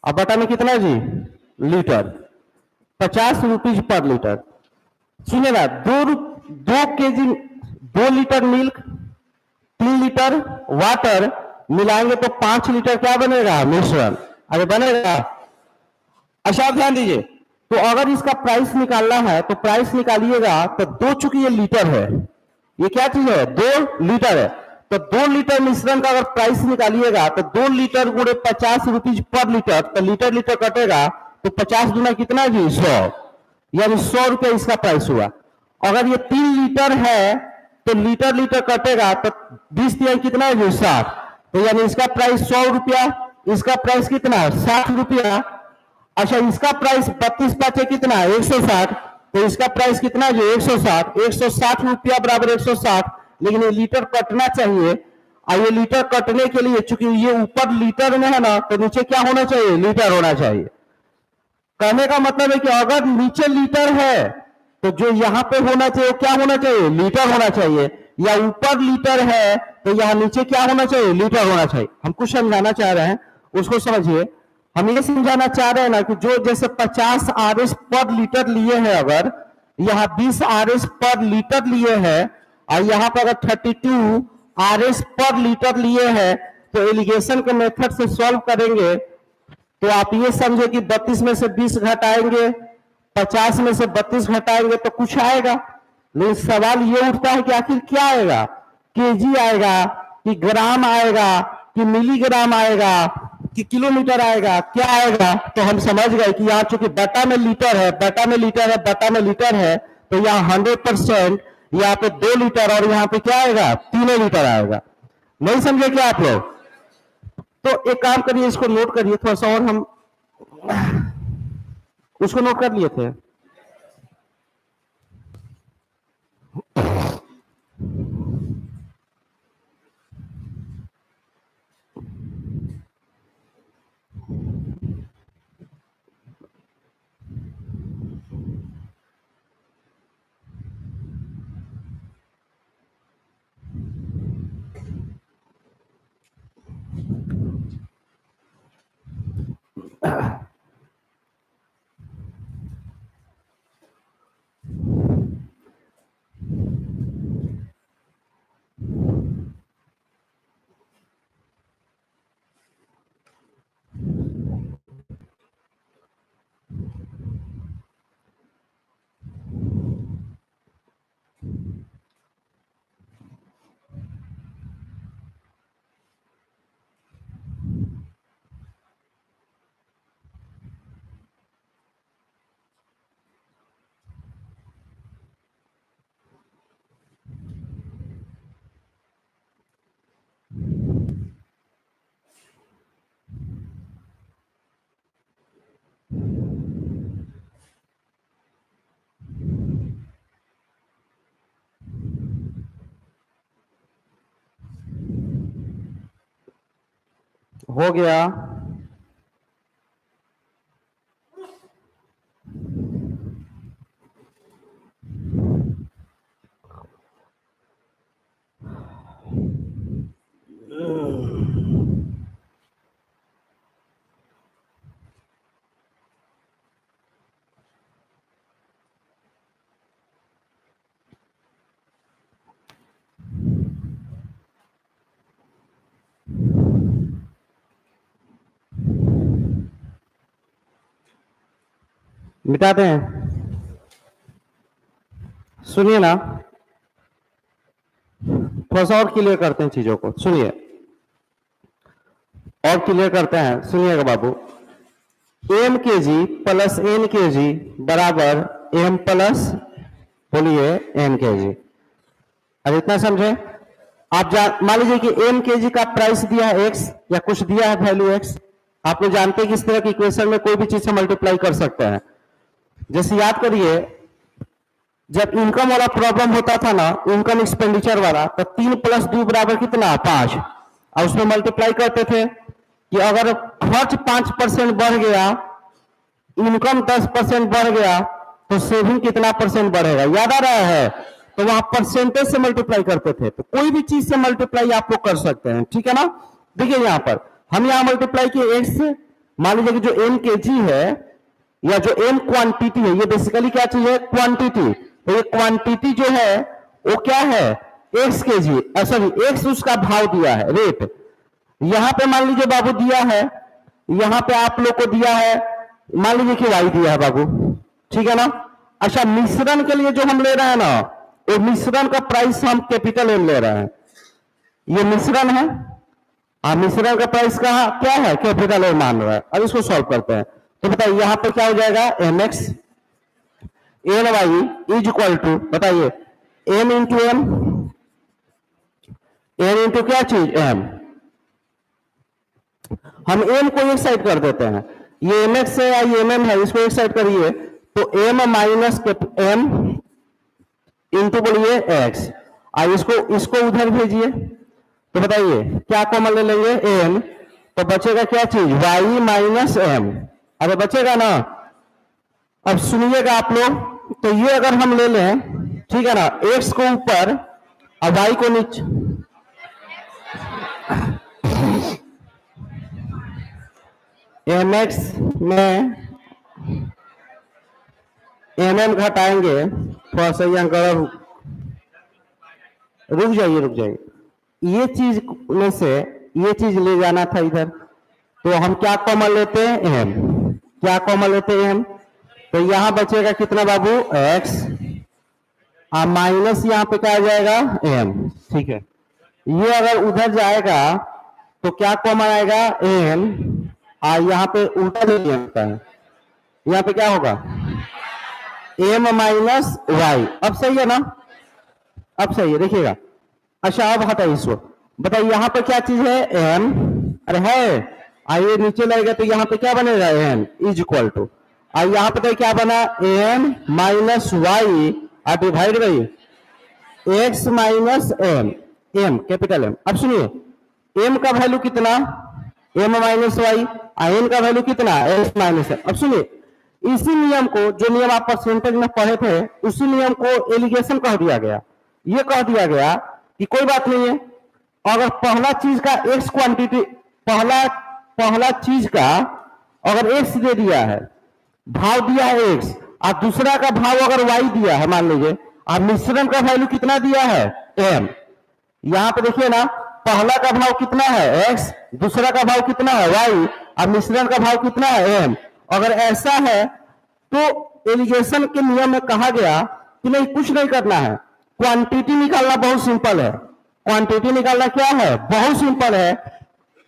और बटा में कितना जी, लीटर, 50 रुपीज पर लीटर। सुनिए ना, 2 KG, 2 litre milk, 3 litre water मिलाएंगे तो 5 लीटर क्या बनेगा, मिश्रण। अरे बनेगा। अच्छा, आप ध्यान दीजिए, तो अगर इसका प्राइस निकालना है तो प्राइस निकालिएगा तो 2, चूंकि ये लीटर है, ये क्या चीज है, 2 लीटर है। तो 2 लीटर मिश्रण का अगर प्राइस निकालिएगा तो 2 लीटर गुणे 50 रुपीज पर लीटर, तो लीटर लीटर कटेगा, तो 50 गुना कितना जी, 100, यानी 100 रुपया इसका प्राइस हुआ। अगर ये 3 लीटर है तो लीटर लीटर कटेगा, तो 20 कितना है जी, 60। तो यानी इसका प्राइस 100 रुपया, इसका प्राइस कितना, 60 रुपया। अच्छा, इसका प्राइस 32 कितना है, 160। तो इसका प्राइस कितना है, 160, 160 रुपया बराबर 160। लेकिन ये लीटर कटना चाहिए, और ये लीटर कटने के लिए चूंकि ये ऊपर लीटर में है ना, तो नीचे क्या होना चाहिए, लीटर होना चाहिए। कहने का मतलब है कि अगर नीचे लीटर है तो जो यहां पे होना चाहिए क्या होना चाहिए, लीटर होना चाहिए, या ऊपर लीटर है तो यहां नीचे क्या होना चाहिए, लीटर होना चाहिए। हम कुछ समझाना चाह रहे हैं, उसको समझिए। हम ये समझाना चाह रहे हैं ना कि जो जैसे 50 RS पर लीटर लिए हैं, अगर यहाँ 20 RS पर लीटर लिए हैं, और यहाँ पर अगर 32 RS पर लीटर लिए हैं, तो एलिगेशन के मेथड से सॉल्व करेंगे तो आप ये समझे कि 32 में से 20 घटाएंगे, 50 में से 32 घटाएंगे तो कुछ आएगा। लेकिन सवाल ये उठता है कि आखिर क्या आएगा, केजी आएगा कि ग्राम आएगा कि मिलीग्राम आएगा कि किलोमीटर आएगा, क्या आएगा? तो हम समझ गए कि यहाँ चूंकि बटा में लीटर है, बटा में लीटर है, बटा में लीटर है, तो यहाँ 100% यहाँ पे 2 लीटर, और यहाँ पे क्या आएगा, 3 लीटर आएगा। नहीं समझे क्या आप लोग? तो एक काम करिए, इसको नोट करिए थोड़ा सा, और हम उसको नोट कर लिए थे। हो गया। मिटाते हैं, सुनिए ना, थोड़ा सा और क्लियर करते हैं चीजों को, सुनिए और क्लियर करते हैं, सुनिएगा बाबू। एम के जी प्लस एन के जी बराबर एम प्लस, बोलिए, एन के जी। अब इतना समझे आप? मान लीजिए कि एम के जी का प्राइस दिया है एक्स, या कुछ दिया है वैल्यू एक्स। आप लोग जानते हैं कि इस तरह की इक्वेशन में कोई भी चीज से मल्टीप्लाई कर सकते हैं। जैसे याद करिए, जब इनकम वाला प्रॉब्लम होता था ना, इनकम एक्सपेंडिचर वाला, तो 3 + 2 बराबर कितना, 5, और उसमें मल्टीप्लाई करते थे कि अगर खर्च 5% बढ़ गया, इनकम 10% बढ़ गया, तो सेविंग कितना परसेंट बढ़ेगा, याद आ रहा है? तो वहां परसेंटेज से मल्टीप्लाई करते थे। तो कोई भी चीज से मल्टीप्लाई आप लोग कर सकते हैं, ठीक है ना। देखिए यहां पर हम यहां मल्टीप्लाई किए एक्स से, मान लीजिए कि जो एम के जी है या जो एम क्वांटिटी है, ये बेसिकली क्या चीज है, क्वांटिटी। तो ये क्वांटिटी जो है वो क्या है, एक्स के जी, सॉरी एक्स उसका भाव दिया है, रेट। यहां पे मान लीजिए बाबू दिया है, यहां पे आप लोग को दिया है, मान लीजिए कि वाई दिया है बाबू, ठीक है ना। अच्छा, मिश्रण के लिए जो हम ले रहे हैं ना, वो मिश्रण का प्राइस हम कैपिटल एम ले रहे हैं। ये मिश्रण है, मिश्रण का प्राइस कहा क्या है, कैपिटल एम मान रहा है। अब इसको सॉल्व करते हैं, तो बताइए यहां पर क्या हो जाएगा, M X N Y is equal to, बताइए, M into M, N into क्या चीज, एम। हम एम को एक साइड कर देते हैं, ये एम एक्स है या ये एम एम है, इसको एक साइड करिए, तो एम माइनस एम इंटू बोलिए एक्स, और इसको उधर भेजिए। तो बताइए क्या कॉमन ले लेंगे, एम, तो बचेगा क्या चीज, वाई माइनस एम। अब बचेगा ना। अब सुनिएगा आप लोग, तो ये अगर हम ले लें, ठीक है ना, एक्स को ऊपर और वाई को नीचे, एम एक्स में एम एम घटाएंगे, थोड़ा सा यहाँ गड़ब, रुक जाइए, ये चीज में से ये चीज ले जाना था इधर, तो हम क्या कॉमन लेते हैं, एम। क्या कॉमन लेते हैं, एम। तो यहां बचेगा कितना बाबू, एक्स, और माइनस यहाँ पे क्या आ जाएगा, एम, ठीक है। ये अगर उधर जाएगा तो क्या कॉमन आएगा, एम, और यहाँ पे उल्टा ले जाता है, यहाँ पे क्या होगा, एम माइनस वाई। अब सही है ना, अब सही है, देखिएगा। अच्छा अब हटाइए इसको, बताइए यहाँ पे क्या चीज है, एम, अरे है, आइए नीचे लगेगा तो यहाँ पे क्या बनेगा, एम इज इक्वल टू, और यहाँ पे तो क्या बना, एम माइनस वाई और divide by X minus M, M capital M. अब सुनिए, एम का वैल्यू कितना, एम माइनस वाई, और एन का वैल्यू कितना, एक्स माइनस एम। अब सुनिए, इसी नियम को, जो नियम आप परसेंटेज में पढ़े थे, उसी नियम को एलिगेशन कह दिया गया। ये कह दिया गया कि कोई बात नहीं है, अगर पहला चीज का एक्स क्वांटिटी, पहला चीज का अगर एक्स दे दिया है, भाव दिया है एक्स, और दूसरा का भाव अगर वाई दिया है मान लीजिए, और मिश्रण का वैल्यू कितना दिया है, एम। यहां पे देखिए ना, पहला का भाव कितना है, एक्स, दूसरा का भाव कितना है, वाई, और मिश्रण का भाव कितना है, एम। अगर ऐसा है तो एलिगेशन के नियम में कहा गया कि नहीं, कुछ नहीं करना है, क्वांटिटी निकालना बहुत सिंपल है। क्वांटिटी निकालना क्या है, बहुत सिंपल है।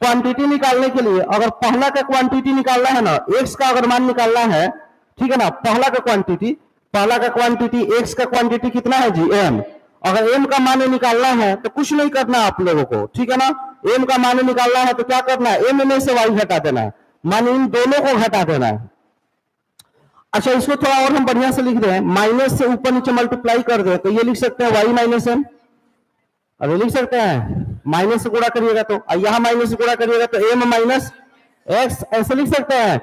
क्वांटिटी निकालने के लिए अगर पहला का क्वांटिटी निकालना है ना, एक्स का अगर मान निकालना है, ठीक है ना, पहला का क्वांटिटी एक्स का क्वांटिटी कितना है जी, एम। अगर एम का मान निकालना है तो कुछ नहीं करना आप लोगों को, ठीक है ना। एम का मान निकालना है तो क्या करना है, एम में से वाई घटा देना है, मान इन दोनों को घटा देना है। अच्छा, इसको थोड़ा और हम बढ़िया से लिख दें, माइनस से ऊपर नीचे मल्टीप्लाई कर दे, तो ये लिख सकते हैं वाई माइनस एम, अरे लिख सकते हैं, माइनस से गुणा करिएगा तो, यहाँ माइनस से गुणा करिएगा तो m माइनस एक्स ऐसे लिख सकते हैं।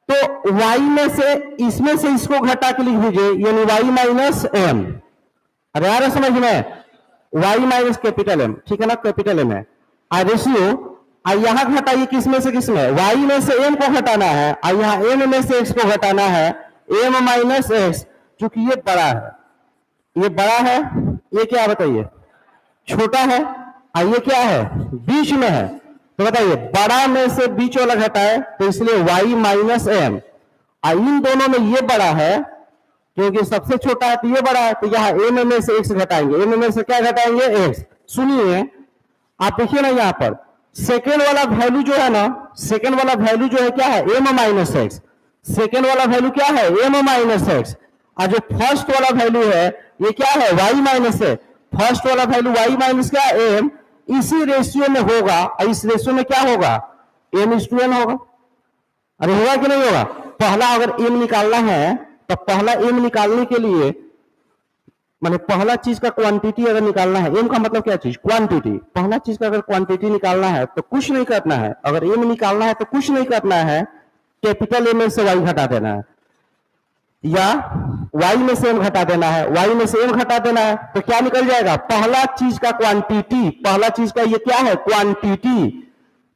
तो y में से इसमें से इसको घटा के लिख दीजिए, यानी y माइनस एम। अरे यार समझ में, y माइनस कैपिटल एम, ठीक है ना, कैपिटल एम है। रेशियो यहां घटाइए किसमें से किसमें, y में से m को घटाना है, और यहाँ m में से x को घटाना है, m माइनस एक्स। चूंकि ये बड़ा है, ये बड़ा है, ये क्या बताइए छोटा है, और ये क्या है बीच में है। तो बताइए बड़ा में से बीच वाला घटाए, तो इसलिए y माइनस एम। इन दोनों में ये बड़ा है क्योंकि सबसे छोटा है तो ये बड़ा है, तो यहाँ m में से x घटाएंगे, m में से क्या घटाएंगे x। सुनिए आप देखिए ना, यहाँ पर सेकेंड वाला वैल्यू जो है ना, सेकेंड वाला वैल्यू जो है क्या है m माइनस एक्स। सेकेंड वाला वैल्यू क्या है m माइनस एक्स, और जो फर्स्ट वाला वैल्यू है ये क्या है y माइनस है। फर्स्ट वाला वैल्यू y माइनस क्या m, इसी रेशियो में होगा, और इस रेशियो में क्या होगा m:n होगा। अरे होगा कि नहीं होगा। पहला अगर m निकालना है तो पहला m निकालने के लिए, माने पहला चीज का क्वांटिटी अगर निकालना है, m का मतलब क्या चीज क्वांटिटी, पहला चीज का अगर क्वांटिटी निकालना है तो कुछ नहीं करना है, अगर m निकालना है तो कुछ नहीं करना है, कैपिटल M से y घटा देना है, या y में से m घटा देना है, y में से m घटा देना है, तो क्या निकल जाएगा पहला चीज का क्वांटिटी। पहला चीज का ये क्या है क्वांटिटी,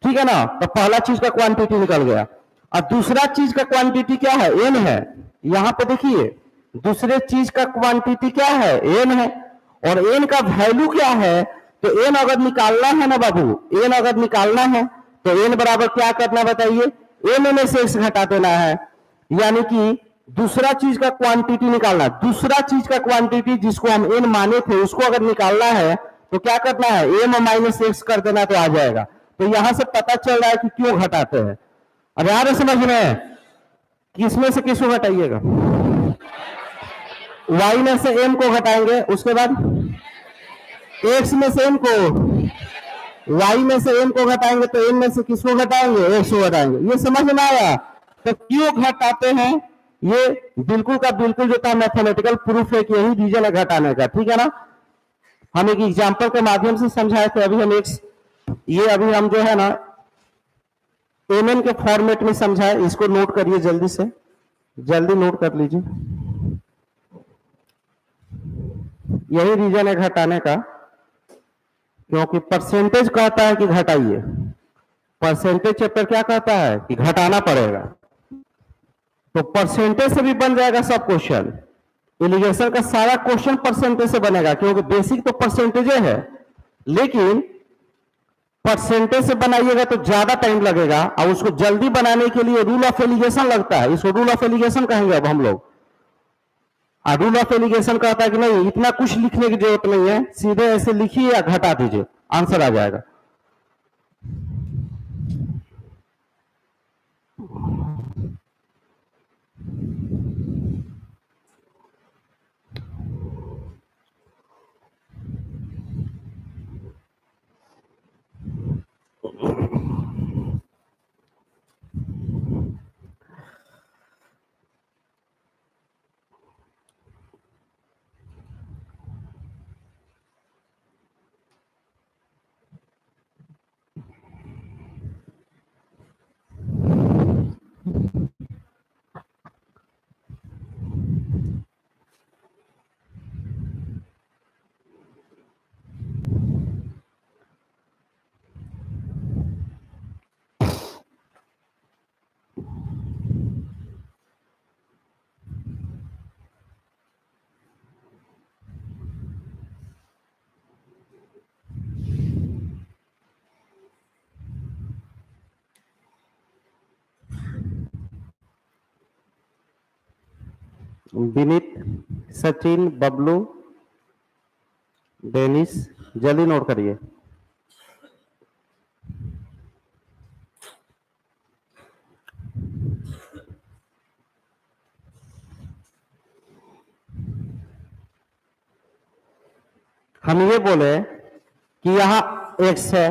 ठीक है ना, तो पहला चीज का क्वांटिटी निकल गया। और दूसरा चीज का क्वांटिटी क्या है n है, यहां पे देखिए दूसरे चीज का क्वांटिटी क्या है n है, और n का वैल्यू क्या है, तो n अगर निकालना है ना बाबू, n अगर निकालना है तो n बराबर क्या करना बताइए, m में से x घटा देना है, यानी कि दूसरा चीज का क्वांटिटी निकालना। दूसरा चीज का क्वांटिटी जिसको हम n माने थे उसको अगर निकालना है तो क्या करना है m माइनस एक्स कर देना तो आ जाएगा। तो यहां से पता चल रहा है कि क्यों घटाते हैं। अब यार समझ में, किसमें से किसको घटाइएगा, y में से m को घटाएंगे, उसके बाद x में से m को, y में से m को घटाएंगे तो m में से किसको घटाएंगे x को घटाएंगे। ये समझ में आया। तो क्यों घटाते हैं, ये बिल्कुल का बिल्कुल जो था मैथमेटिकल प्रूफ है कि यही रीजन है घटाने का, ठीक है ना। हम एक एग्जांपल के माध्यम से समझाए थे, अभी हम अभी हम जो है ना mn के फॉर्मेट में समझाए, इसको नोट करिए जल्दी से, जल्दी नोट कर लीजिए। यही रीजन है घटाने का, क्योंकि परसेंटेज कहता है कि घटाइए, परसेंटेज चैप्टर क्या कहता है कि घटाना पड़ेगा। तो परसेंटेज से भी बन जाएगा सब क्वेश्चन, एलिगेशन का सारा क्वेश्चन परसेंटेज से बनेगा, क्योंकि बेसिक तो परसेंटेज है, लेकिन परसेंटेज से बनाइएगा तो ज्यादा टाइम लगेगा, और उसको जल्दी बनाने के लिए रूल ऑफ एलिगेशन लगता है, इसको रूल ऑफ एलिगेशन कहेंगे अब हम लोग। रूल ऑफ एलिगेशन कहता है कि नहीं इतना कुछ लिखने की जरूरत नहीं है, सीधे ऐसे लिखिए या घटा दीजिए, आंसर आ जाएगा। विनीत, सचिन, बबलू, डेनिस, जल्दी नोट करिए। हम ये बोले कि यहाँ x है,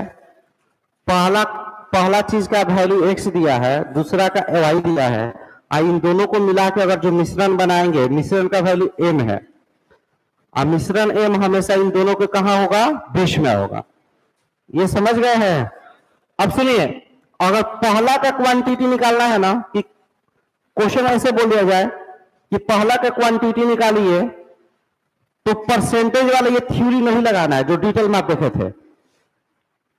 पहला चीज का वैल्यू x दिया है, दूसरा का y दिया है, इन दोनों को मिला के अगर जो मिश्रण बनाएंगे, मिश्रण का वैल्यू m है, और मिश्रण m हमेशा इन दोनों के कहाँ होगा बीच में होगा। ये समझ गए हैं? अब सुनिए, अगर पहला का क्वांटिटी निकालना है ना, कि क्वेश्चन ऐसे बोल दिया जाए कि पहला का क्वांटिटी निकालिए, तो परसेंटेज वाला ये थ्योरी नहीं लगाना है जो डिटेल में आप देखे थे।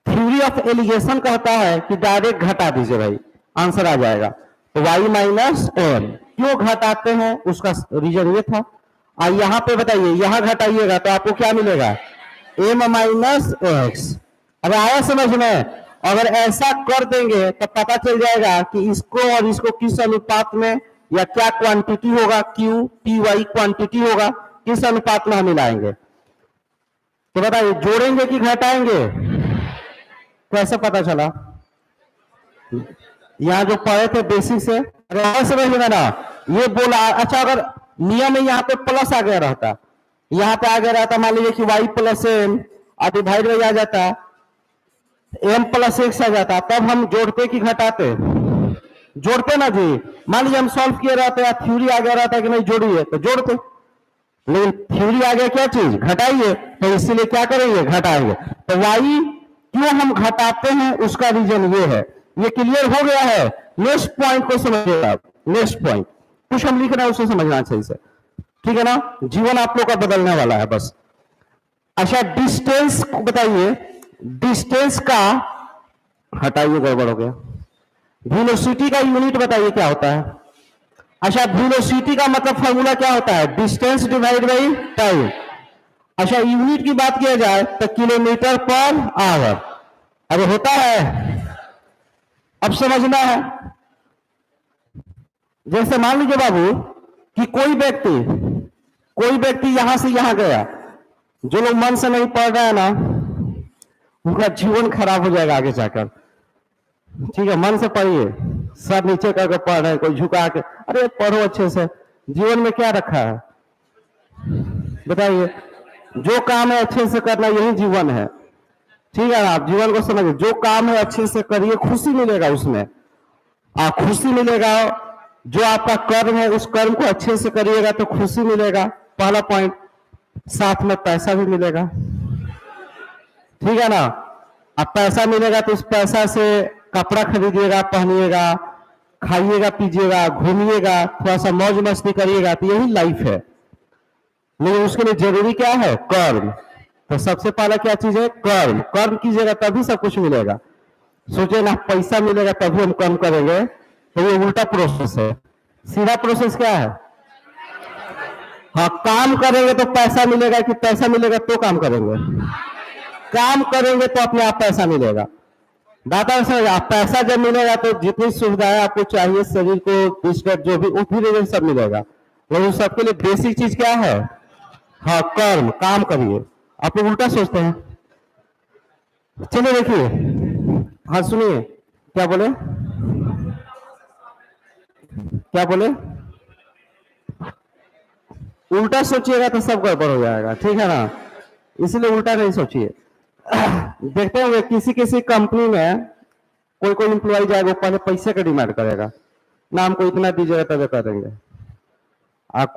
थ्योरी ऑफ एलिगेशन कहता है कि डायरेक्ट घटा दीजिए भाई, आंसर आ जाएगा। तो y माइनस एम क्यों घटाते हैं, उसका रीजन ये था। और यहां पे बताइए, यहां घटाइएगा तो आपको क्या मिलेगा, m माइनस एक्स। अब आया समझ में? अगर ऐसा कर देंगे तो पता चल जाएगा कि इसको और इसको किस अनुपात में या क्या क्वांटिटी होगा, क्यू टी वाई क्वांटिटी होगा, किस अनुपात में हम मिलाएंगे। तो बताइए, जोड़ेंगे कि घटाएंगे? कैसे पता चला? यहां जो पढ़े थे बेसिक से, अगर समझ में ना ये बोला। अच्छा, अगर नियम में यहाँ पे प्लस आ गया रहता, यहाँ पे आ गया रहता, मान लीजिए कि y प्लस एम डिवाइड में आ जाता, m प्लस एक्स आ जाता, तब हम जोड़ते कि घटाते? जोड़ते ना जी। मान लीजिए हम सॉल्व किए रहते या थ्योरी आ गया रहता कि नहीं जोड़िए, तो जोड़ते। लेकिन थ्योरी आ गया क्या चीज, घटाइए, तो इसीलिए क्या करेंगे, घटाएंगे। तो y क्यों हम घटाते हैं उसका रीजन ये है। ये क्लियर हो गया है? नेक्स्ट पॉइंट को समझिएगा। नेक्स्ट पॉइंट कुछ हम लिख रहे हैं उसे समझना सही से, ठीक है ना? जीवन आप लोग का बदलने वाला है बस। अच्छा, डिस्टेंस बताइए, डिस्टेंस का हटाइए, गड़बड़ हो गया। वेलोसिटी का यूनिट बताइए क्या होता है। अच्छा, वेलोसिटी का मतलब फॉर्मूला क्या होता है, डिस्टेंस डिवाइड बाई टाइम। अच्छा, यूनिट की बात किया जाए तो किलोमीटर पर आवर। अब होता है, अब समझना है। जैसे मान लीजिए बाबू कि कोई व्यक्ति यहां से यहां गया, जो लोग मन से नहीं पढ़ रहे हैं ना, उनका जीवन खराब हो जाएगा आगे जाकर। ठीक है, मन से पढ़िए, सब नीचे करके पढ़ रहे हैं, कोई झुका के, अरे पढ़ो अच्छे से। जीवन में क्या रखा है बताइए? जो काम है अच्छे से करना, यही जीवन है। ठीक है ना? आप जीवन को समझिए, जो काम है अच्छे से करिए, खुशी मिलेगा उसमें। खुशी मिलेगा, जो आपका कर्म है उस कर्म को अच्छे से करिएगा तो खुशी मिलेगा, पहला पॉइंट। साथ में पैसा भी मिलेगा, ठीक है ना? अब पैसा मिलेगा तो उस पैसा से कपड़ा खरीदिएगा, पहनिएगा, खाइएगा, पीजिएगा, घूमिएगा, थोड़ा सा मौज मस्ती करिएगा, तो यही लाइफ है। लेकिन उसके लिए जरूरी क्या है, कर्म। तो सबसे पहला क्या चीज है, कर्म। कर्म कीजिएगा तभी सब कुछ मिलेगा। सोचे ना पैसा मिलेगा तभी हम कर्म करेंगे, तो ये उल्टा प्रोसेस है। सीधा प्रोसेस क्या है, हाँ, काम करेंगे तो पैसा मिलेगा, कि पैसा मिलेगा तो काम करेंगे? काम करेंगे तो अपने आप पैसा मिलेगा। बात है समझ? आप पैसा जब मिलेगा तो जितनी सुविधाएं आपको चाहिए, शरीर को बिस्किट जो भी, वो फिर सब मिलेगा। लेकिन सबके लिए बेसिक चीज क्या है, हाँ, कर्म, काम करिए। आप लोग उल्टा सोचते हैं। चलिए देखिए, हाँ सुनिए, क्या बोले, क्या बोले? उल्टा सोचिएगा तो सब गड़बड़ हो जाएगा, ठीक है ना? इसलिए उल्टा नहीं सोचिए। देखते होंगे किसी किसी कंपनी में कोई एम्प्लॉय जाएगा, वो पहले पैसे का डिमांड करेगा, ना हमको इतना दीजिएगा तब कर देंगे।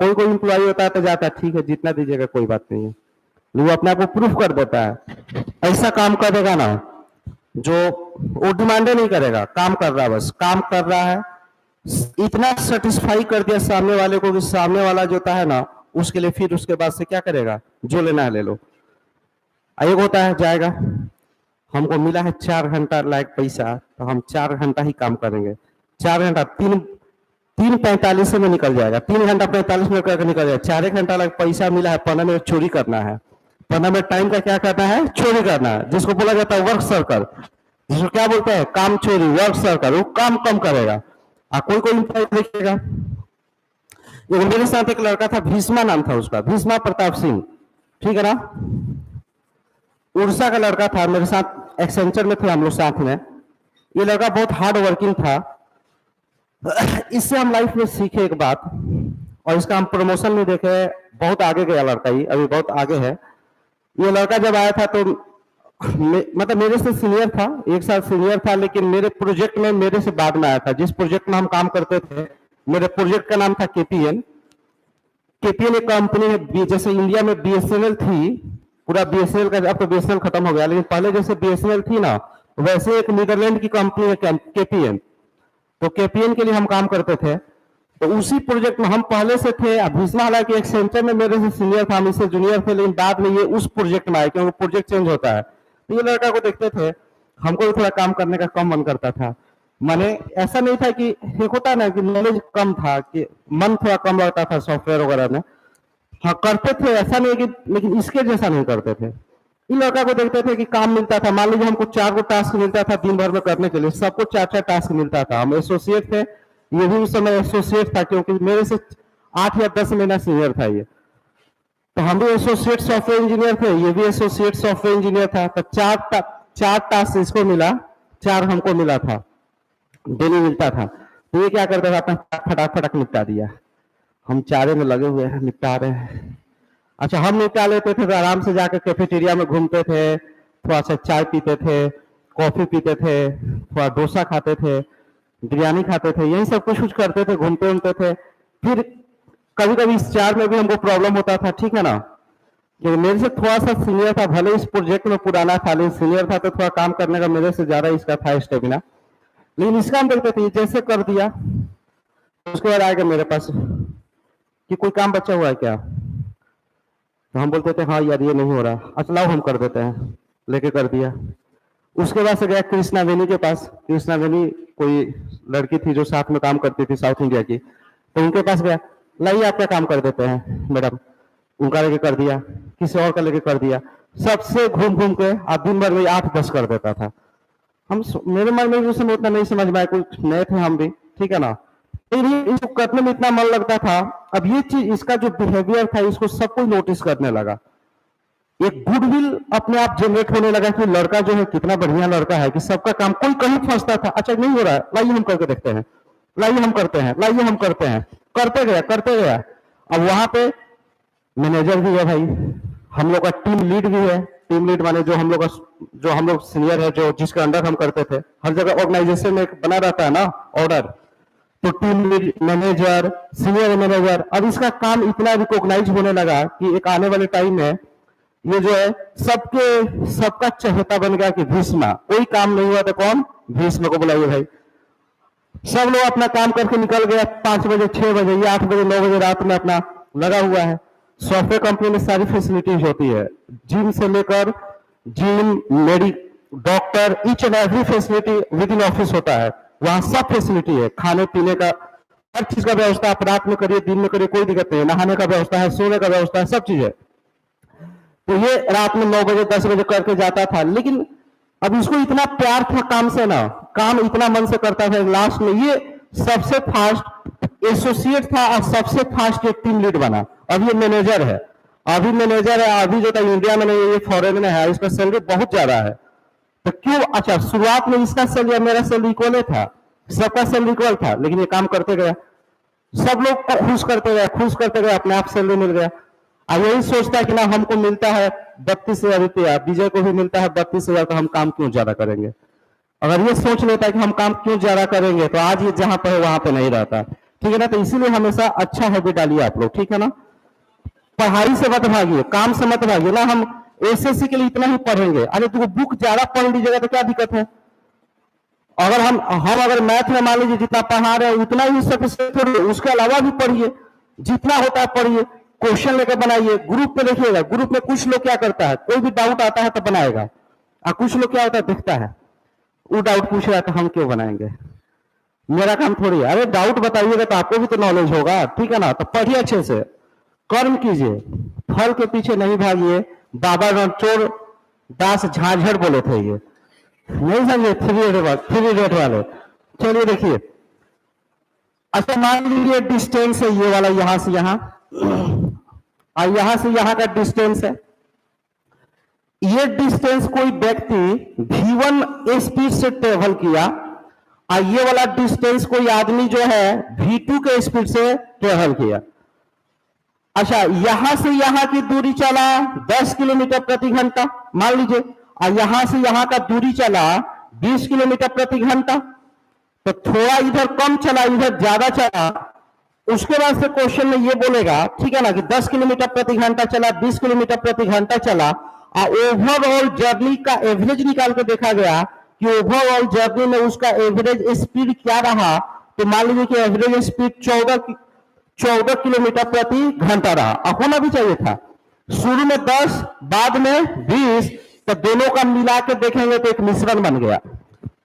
कोई एम्प्लॉय होता है तो जाता है, ठीक है जितना दीजिएगा कोई बात नहीं है, वो अपने आप को प्रूफ कर देता है। ऐसा काम करेगा ना जो वो डिमांड नहीं करेगा, काम कर रहा है, बस काम कर रहा है, इतना सेटिस्फाई कर दिया सामने वाले को कि सामने वाला जो है ना, उसके लिए फिर उसके बाद से क्या करेगा, जो लेना है ले लो। एक होता है जाएगा, हमको मिला है 4 घंटा लायक पैसा, तो हम 4 घंटा ही काम करेंगे। 4 घंटा 3:45 में निकल जाएगा, 3 घंटा 45 मिनट करके निकल जाएगा। 4 घंटा लायक पैसा मिला है, 15 मिनट चोरी करना है। 15 मिनट टाइम का क्या करना है, चोरी करना है, जिसको बोला जाता है वर्क सर्कल, जिसको क्या बोलते हैं, काम चोरी, वर्क सर्कल। वो काम कम करेगा। कोई देखिएगा, मेरे साथ एक लड़का था, भीष्मा नाम था उसका, भीष्मा प्रताप सिंह, ठीक है ना? उड़ीसा का लड़का था, मेरे साथ एक्सेंचर में थे हम लोग साथ में। ये लड़का बहुत हार्ड वर्किंग था। इससे हम लाइफ में सीखे एक बात, और इसका हम प्रमोशन में देखे, बहुत आगे गया लड़का, ही अभी बहुत आगे है। ये लड़का जब आया था तो मतलब मेरे से सीनियर था, 1 साल सीनियर था, लेकिन मेरे प्रोजेक्ट में मेरे से बाद में आया था। जिस प्रोजेक्ट में हम काम करते थे, मेरे प्रोजेक्ट का नाम था केपीएन। केपीएन एक कंपनी है, जैसे इंडिया में बीएसएनएल थी, पूरा बीएसएनएल का, अब तो बीएसएनएल खत्म हो गया, लेकिन पहले जैसे बीएसएनएल थी ना, वैसे एक नीदरलैंड की कंपनी है केपीएन, तो केपीएन के लिए हम काम करते थे। तो उसी प्रोजेक्ट में हम पहले से थे। अब भीष्मा हालांकि एक सेंटर में मेरे से सीनियर था, हम इससे जूनियर थे, लेकिन बाद में ये उस प्रोजेक्ट में आए, क्योंकि प्रोजेक्ट चेंज होता है। तो ये लड़का को देखते थे, हमको भी थोड़ा काम करने का कम मन करता था। माने ऐसा नहीं था कि एक होता ना कि नॉलेज कम था, कि मन थोड़ा कम लगता था सॉफ्टवेयर वगैरह में। हाँ करते थे, ऐसा नहीं कि, लेकिन इसके जैसा नहीं करते थे। इन लड़का को देखते थे कि काम मिलता था, मान लीजिए हमको 4 गो टास्क मिलता था दिन भर में करने के लिए, सबको 4-4 टास्क मिलता था। हम एसोसिएट थे, ये भी उस समय एसोसिएट था, क्योंकि मेरे से 8 या 10 महीना सीनियर था ये। तो हम भी एसोसिएट सॉफ्टवेयर इंजीनियर थे, ये भी एसोसिएट सॉफ्टवेयर इंजीनियर था। तो 4 टास्क इसको मिला, 4 हमको मिला था, डेली मिलता था। तो ये क्या करता था, अपना फटाफट निपटा दिया। हम 4 में लगे हुए हैं, निपटा रहे हैं। अच्छा, हम निपटा लेते थे तो आराम से जाकर कैफेटेरिया में घूमते थे, थोड़ा सा चाय पीते थे, कॉफी पीते थे, थोड़ा डोसा खाते थे, बिरयानी खाते थे, यही सब कुछ करते थे, घूमते घूमते थे। फिर कभी कभी इस 4 में भी हमको प्रॉब्लम होता था, ठीक है ना, क्योंकि मेरे से थोड़ा सा सीनियर था, भले इस प्रोजेक्ट में पुराना था, लेकिन सीनियर था तो थोड़ा काम करने का मेरे से ज्यादा इसका था स्टेमिना। लेकिन इसका हम देखते थे, जैसे कर दिया उसके बाद आएगा मेरे पास कि कोई काम बचा हुआ है क्या, तो हम बोलते थे हाँ यार ये नहीं हो रहा, अच्छा लाओ हम कर देते हैं, लेके कर दिया। उसके बाद से गया कृष्णा वेनी के पास। कृष्णा वेनी कोई लड़की थी जो साथ में काम करती थी साउथ इंडिया की, तो उनके पास गया, लाइए आप क्या काम कर देते हैं मैडम, उनका लेके कर दिया, किसी और का लेके कर दिया, सबसे घूम घूम के आप दिन भर में 8-10 कर देता था। हम मेरे मन में उस समय उतना नहीं समझ में आया, कुछ नए थे हम भी, ठीक है ना, इसको करने में इतना मन लगता था। अब ये चीज, इसका जो बिहेवियर था, इसको सब कोई नोटिस करने लगा। एक गुडविल अपने आप जनरेट होने लगा कि लड़का जो है कितना बढ़िया लड़का है, कि सबका काम, कोई कहीं फंसता था, अच्छा नहीं हो रहा है, लाइए हम करके देखते हैं, लाइए हम करते हैं, लाइए हम करते हैं, करते गया। अब वहां पे मैनेजर भी है भाई, हम लोग का टीम लीड भी है। टीम लीड माने जो हम लोग सीनियर है, जो जिसके अंडर हम करते थे। हर जगह ऑर्गेनाइजेशन में एक बना रहता है ना ऑर्डर, तो team lead, manager, senior manager. अब इसका काम इतना रिकॉग्नाइज होने लगा कि एक आने वाले टाइम में ये जो है सबका चहेता बन गया कि भीष्मा, कोई काम नहीं हुआ तो कौन, भीष्म को बुलाइए भाई। सब लोग अपना काम करके निकल गया, 5 बजे, 6 बजे, या 8 बजे, 9 बजे रात में अपना लगा हुआ है। सॉफ्टवेयर कंपनी में सारी फैसिलिटीज होती है, जिम से लेकर doctor, each and every facility with in office होता है। वहां सब फैसिलिटी है, खाने पीने का हर चीज का व्यवस्था, आप रात में करिए दिन में करिए कोई दिक्कत नहीं है, नहाने का व्यवस्था है, सोने का व्यवस्था है, सब चीज है। तो ये रात में 9 बजे 10 बजे करके जाता था, लेकिन अब इसको इतना प्यार था काम से ना, काम इतना मन से करता था, लास्ट में ये सबसे फास्ट एसोसिएट था और सबसे फास्ट एक टीम लीड बना। अब ये मैनेजर है, अभी जो था इंडिया में नहीं, ये फॉरेन में है, इसका सैलरी बहुत ज्यादा है। तो क्यों, अच्छा शुरुआत में इसका सैलरी मेरा सैलरी इक्वल था, सबका सैलरी इक्वल था, लेकिन ये काम करते गया, सब लोग को खुश करते गए, अपने आप सैलरी मिल गया। अब यही सोचता है कि ना हमको मिलता है 32,000 रुपया, विजय को भी मिलता है 32,000, तो हम काम क्यों ज्यादा करेंगे। अगर ये सोच लेता है कि हम काम क्यों ज्यादा करेंगे, तो आज ये जहां पर है वहां पे नहीं रहता, ठीक है ना। तो इसीलिए हमेशा अच्छा हैबिट डालिए आप लोग, ठीक है ना। पढ़ाई से मत भागिए, काम से मत भागिए ना। हम एसएससी के लिए इतना ही पढ़ेंगे, अरे तुम बुक ज्यादा पढ़ लीजिएगा तो क्या दिक्कत है। अगर हम अगर मैथ में मान लीजिए जितना पढ़ा रहे हैं उतना ही सफिशिएंट थोड़ी, उसके अलावा भी पढ़िए, जितना होता है पढ़िए, क्वेश्चन लेकर बनाइए, ग्रुप पे देखिएगा। ग्रुप में कुछ लोग क्या करता है, कोई भी डाउट आता है तो बनाएगा, और कुछ लोग क्या होता है दिखता है, वो डाउट पूछ रहा है तो हम क्यों बनाएंगे, मेरा काम थोड़ी है। अरे डाउट बताइएगा तो आपको भी तो नॉलेज होगा, ठीक है ना। तो पढ़िए अच्छे से, कर्म कीजिए, फल के पीछे नहीं भागिए। बाबा रणछोड़ दास झाझड़ बोले थे, ये नहीं समझे, 3 रेट वाले। चलिए देखिए, अच्छा मान लीजिए डिस्टेंस है ये वाला, यहां से यहां और यहां से यहां का डिस्टेंस है। ये डिस्टेंस कोई व्यक्ति v1 स्पीड से ट्रेवल किया और ये वाला डिस्टेंस कोई आदमी जो है v2 के स्पीड से ट्रेवल किया। अच्छा, यहां से यहां की दूरी चला 10 किलोमीटर प्रति घंटा मान लीजिए, और यहां से यहां का दूरी चला 20 किलोमीटर प्रति घंटा। तो थोड़ा इधर कम चला, इधर ज्यादा चला। उसके बाद से क्वेश्चन में ये बोलेगा, ठीक है ना, कि 10 किलोमीटर प्रति घंटा चला, 20 किलोमीटर प्रति घंटा चला, ओवरऑल जर्नी का एवरेज निकाल कर देखा गया कि ओवरऑल जर्नी में उसका एवरेज स्पीड क्या रहा। तो मान लीजिए कि एवरेज स्पीड 14 किलोमीटर प्रति घंटा रहा। होना भी चाहिए था, शुरू में 10 बाद में 20, तो दोनों का मिला के देखेंगे तो एक मिश्रण बन गया।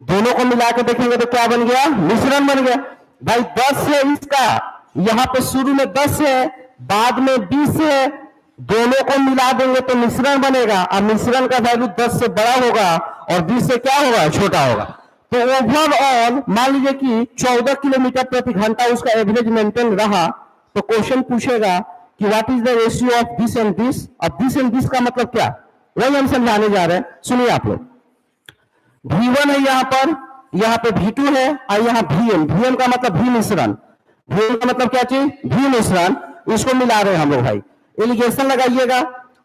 दोनों को मिला के देखेंगे तो क्या बन गया, मिश्रण बन गया। भाई 10 है इसका, यहां पे शुरू में 10 है बाद में 20 है, दोनों को मिला देंगे तो मिश्रण बनेगा और मिश्रण का वैल्यू 10 से बड़ा होगा और 20 से क्या होगा, छोटा होगा। तो ओवरऑल मान लीजिए कि 14 किलोमीटर प्रति घंटा उसका एवरेज मेंटेन रहा। तो क्वेश्चन पूछेगा कि what is the ratio of this and this. अब दिस एंड दिस का मतलब क्या, वही हम समझाने जा रहे हैं। सुनिए आप लोग, V1 है यहाँ पे V2 है और यहाँ Vn। Vn का मतलब भी मिश्रण, Vn का मतलब क्या चीज, भी मिश्रण। इसको मिला रहे हैं हम लोग। भाई एलिगेशन लगाइएगा,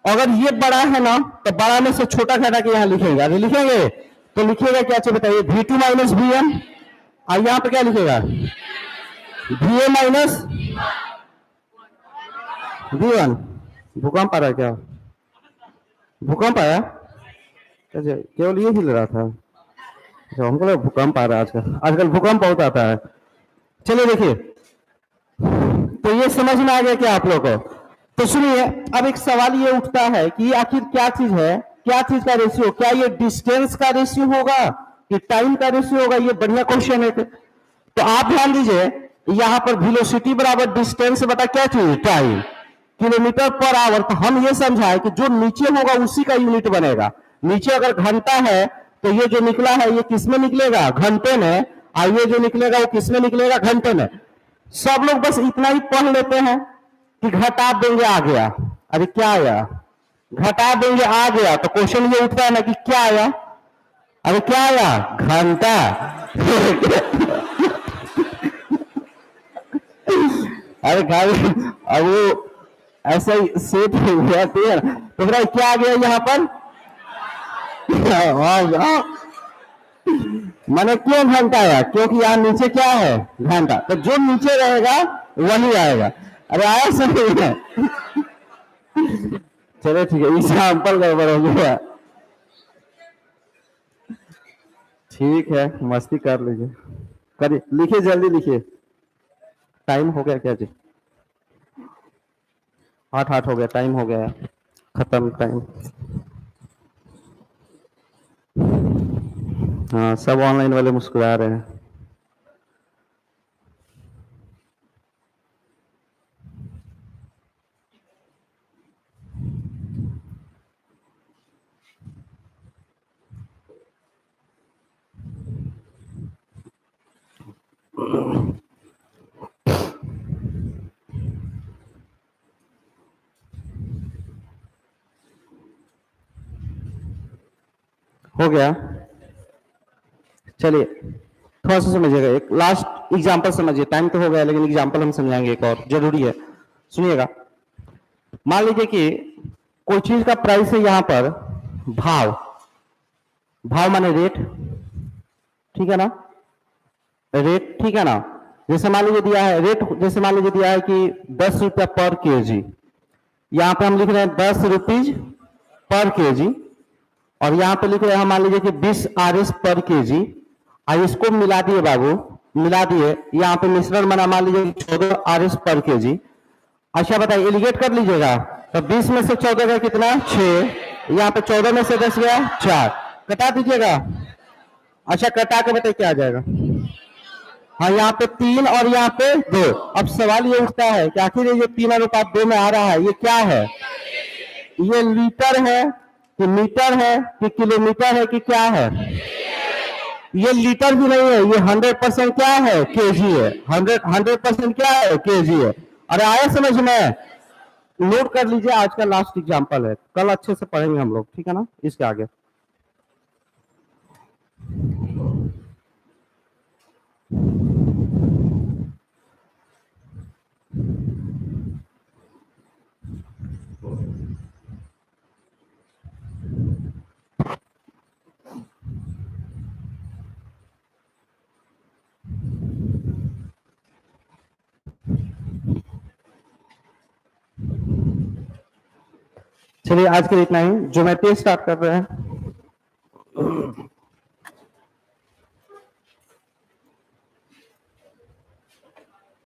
अगर ये बड़ा है ना तो बड़ा में से छोटा घटा के यहाँ लिखेंगे। अरे लिखेंगे तो लिखिएगा क्या चीज बताइए, V2 माइनस Vn। और यहाँ पे क्या लिखेगा, Va माइनस V1। भूकंप आ रहा है क्या, भूकंप आया, केवल ये हिल रहा था। हमको लगा भूकंप आ रहा है, आजकल भूकंप बहुत आता है। चलिए देखिए, तो ये समझ में आ गया क्या आप लोग को। तो सुनिए, अब एक सवाल ये उठता है कि आखिर क्या चीज है, क्या चीज का रेशियो, क्या ये डिस्टेंस का रेशियो होगा कि टाइम का रेशियो होगा। ये बढ़िया क्वेश्चन है। तो आप ध्यान दीजिए, यहां पर वेलोसिटी बराबर डिस्टेंस बता क्या चीज, टाइम, किलोमीटर पर आवर। तो हम ये समझाए कि जो नीचे होगा उसी का यूनिट बनेगा। नीचे अगर घंटा है तो ये जो निकला है ये किस में निकलेगा, घंटे में। और ये जो निकलेगा वो किस में निकलेगा, घंटे में। सब लोग बस इतना ही पढ़ लेते हैं कि घटा देंगे आ गया। अरे क्या आया, घटा देंगे आ गया। तो क्वेश्चन ये उठता है ना कि क्या आया, अरे क्या आया, घंटा। अरे भाई अब वो ऐसा ही सेट हो गया। तो भाई क्या आ गया यहाँ पर, मैंने क्यों घंटा आया, क्योंकि यहाँ नीचे क्या है, घंटा। तो जो नीचे रहेगा वही आएगा। अरे आया समझ में। चलो ठीक है, एग्जाम्पल गड़बड़ हो गया। ठीक है, मस्ती कर लीजिए, करिए, लिखिए जल्दी लिखिए। टाइम हो गया क्या जी, 8 हो गया, टाइम हो गया, खत्म टाइम। हाँ, सब ऑनलाइन वाले मुस्कुरा रहे हैं। हो गया, चलिए थोड़ा सा समझिएगा। एक लास्ट एग्जांपल समझिए, टाइम तो हो गया लेकिन एग्जांपल हम समझाएंगे, एक और जरूरी है, सुनिएगा। मान लीजिए कि कोई चीज का प्राइस है यहाँ पर, भाव, भाव माने रेट, ठीक है ना, रेट, ठीक है ना। जैसे मान लीजिए दिया है रेट, जैसे मान लीजिए दिया है कि 10 रुपया पर केजी, यहाँ पे हम लिख रहे हैं 10 रुपीज पर केजी। और यहाँ पे लिख रहे हैं हम मान लीजिए कि 20 RS पर केजी। और इसको मिला दिए बाबू, मिला दिए, यहाँ पे मिश्रण बना मान लीजिए 14 RS पर केजी। अच्छा बताइए, एलिगेट कर लीजिएगा। तो 20 में से 14 का कितना, 6। यहाँ पे 14 में से 10 गया 4, कटा दीजिएगा। अच्छा कटा के बताइए क्या आ जाएगा। हाँ, यहाँ पे 3 और यहाँ पे 2। अब सवाल ये उठता है कि आखिर ये 3:2 में आ रहा है, ये क्या है, ये लीटर है कि मीटर है कि किलोमीटर है कि क्या है। ये लीटर भी नहीं है, ये 100% क्या है, केजी है। 100% क्या है, केजी है। अरे आया समझ में, नोट कर लीजिए, आज का लास्ट एग्जांपल है, कल अच्छे से पढ़ेंगे हम लोग, ठीक है ना, इसके आगे। चलिए आज के लिए इतना ही, ज्योमेट्री स्टार्ट कर रहे हैं।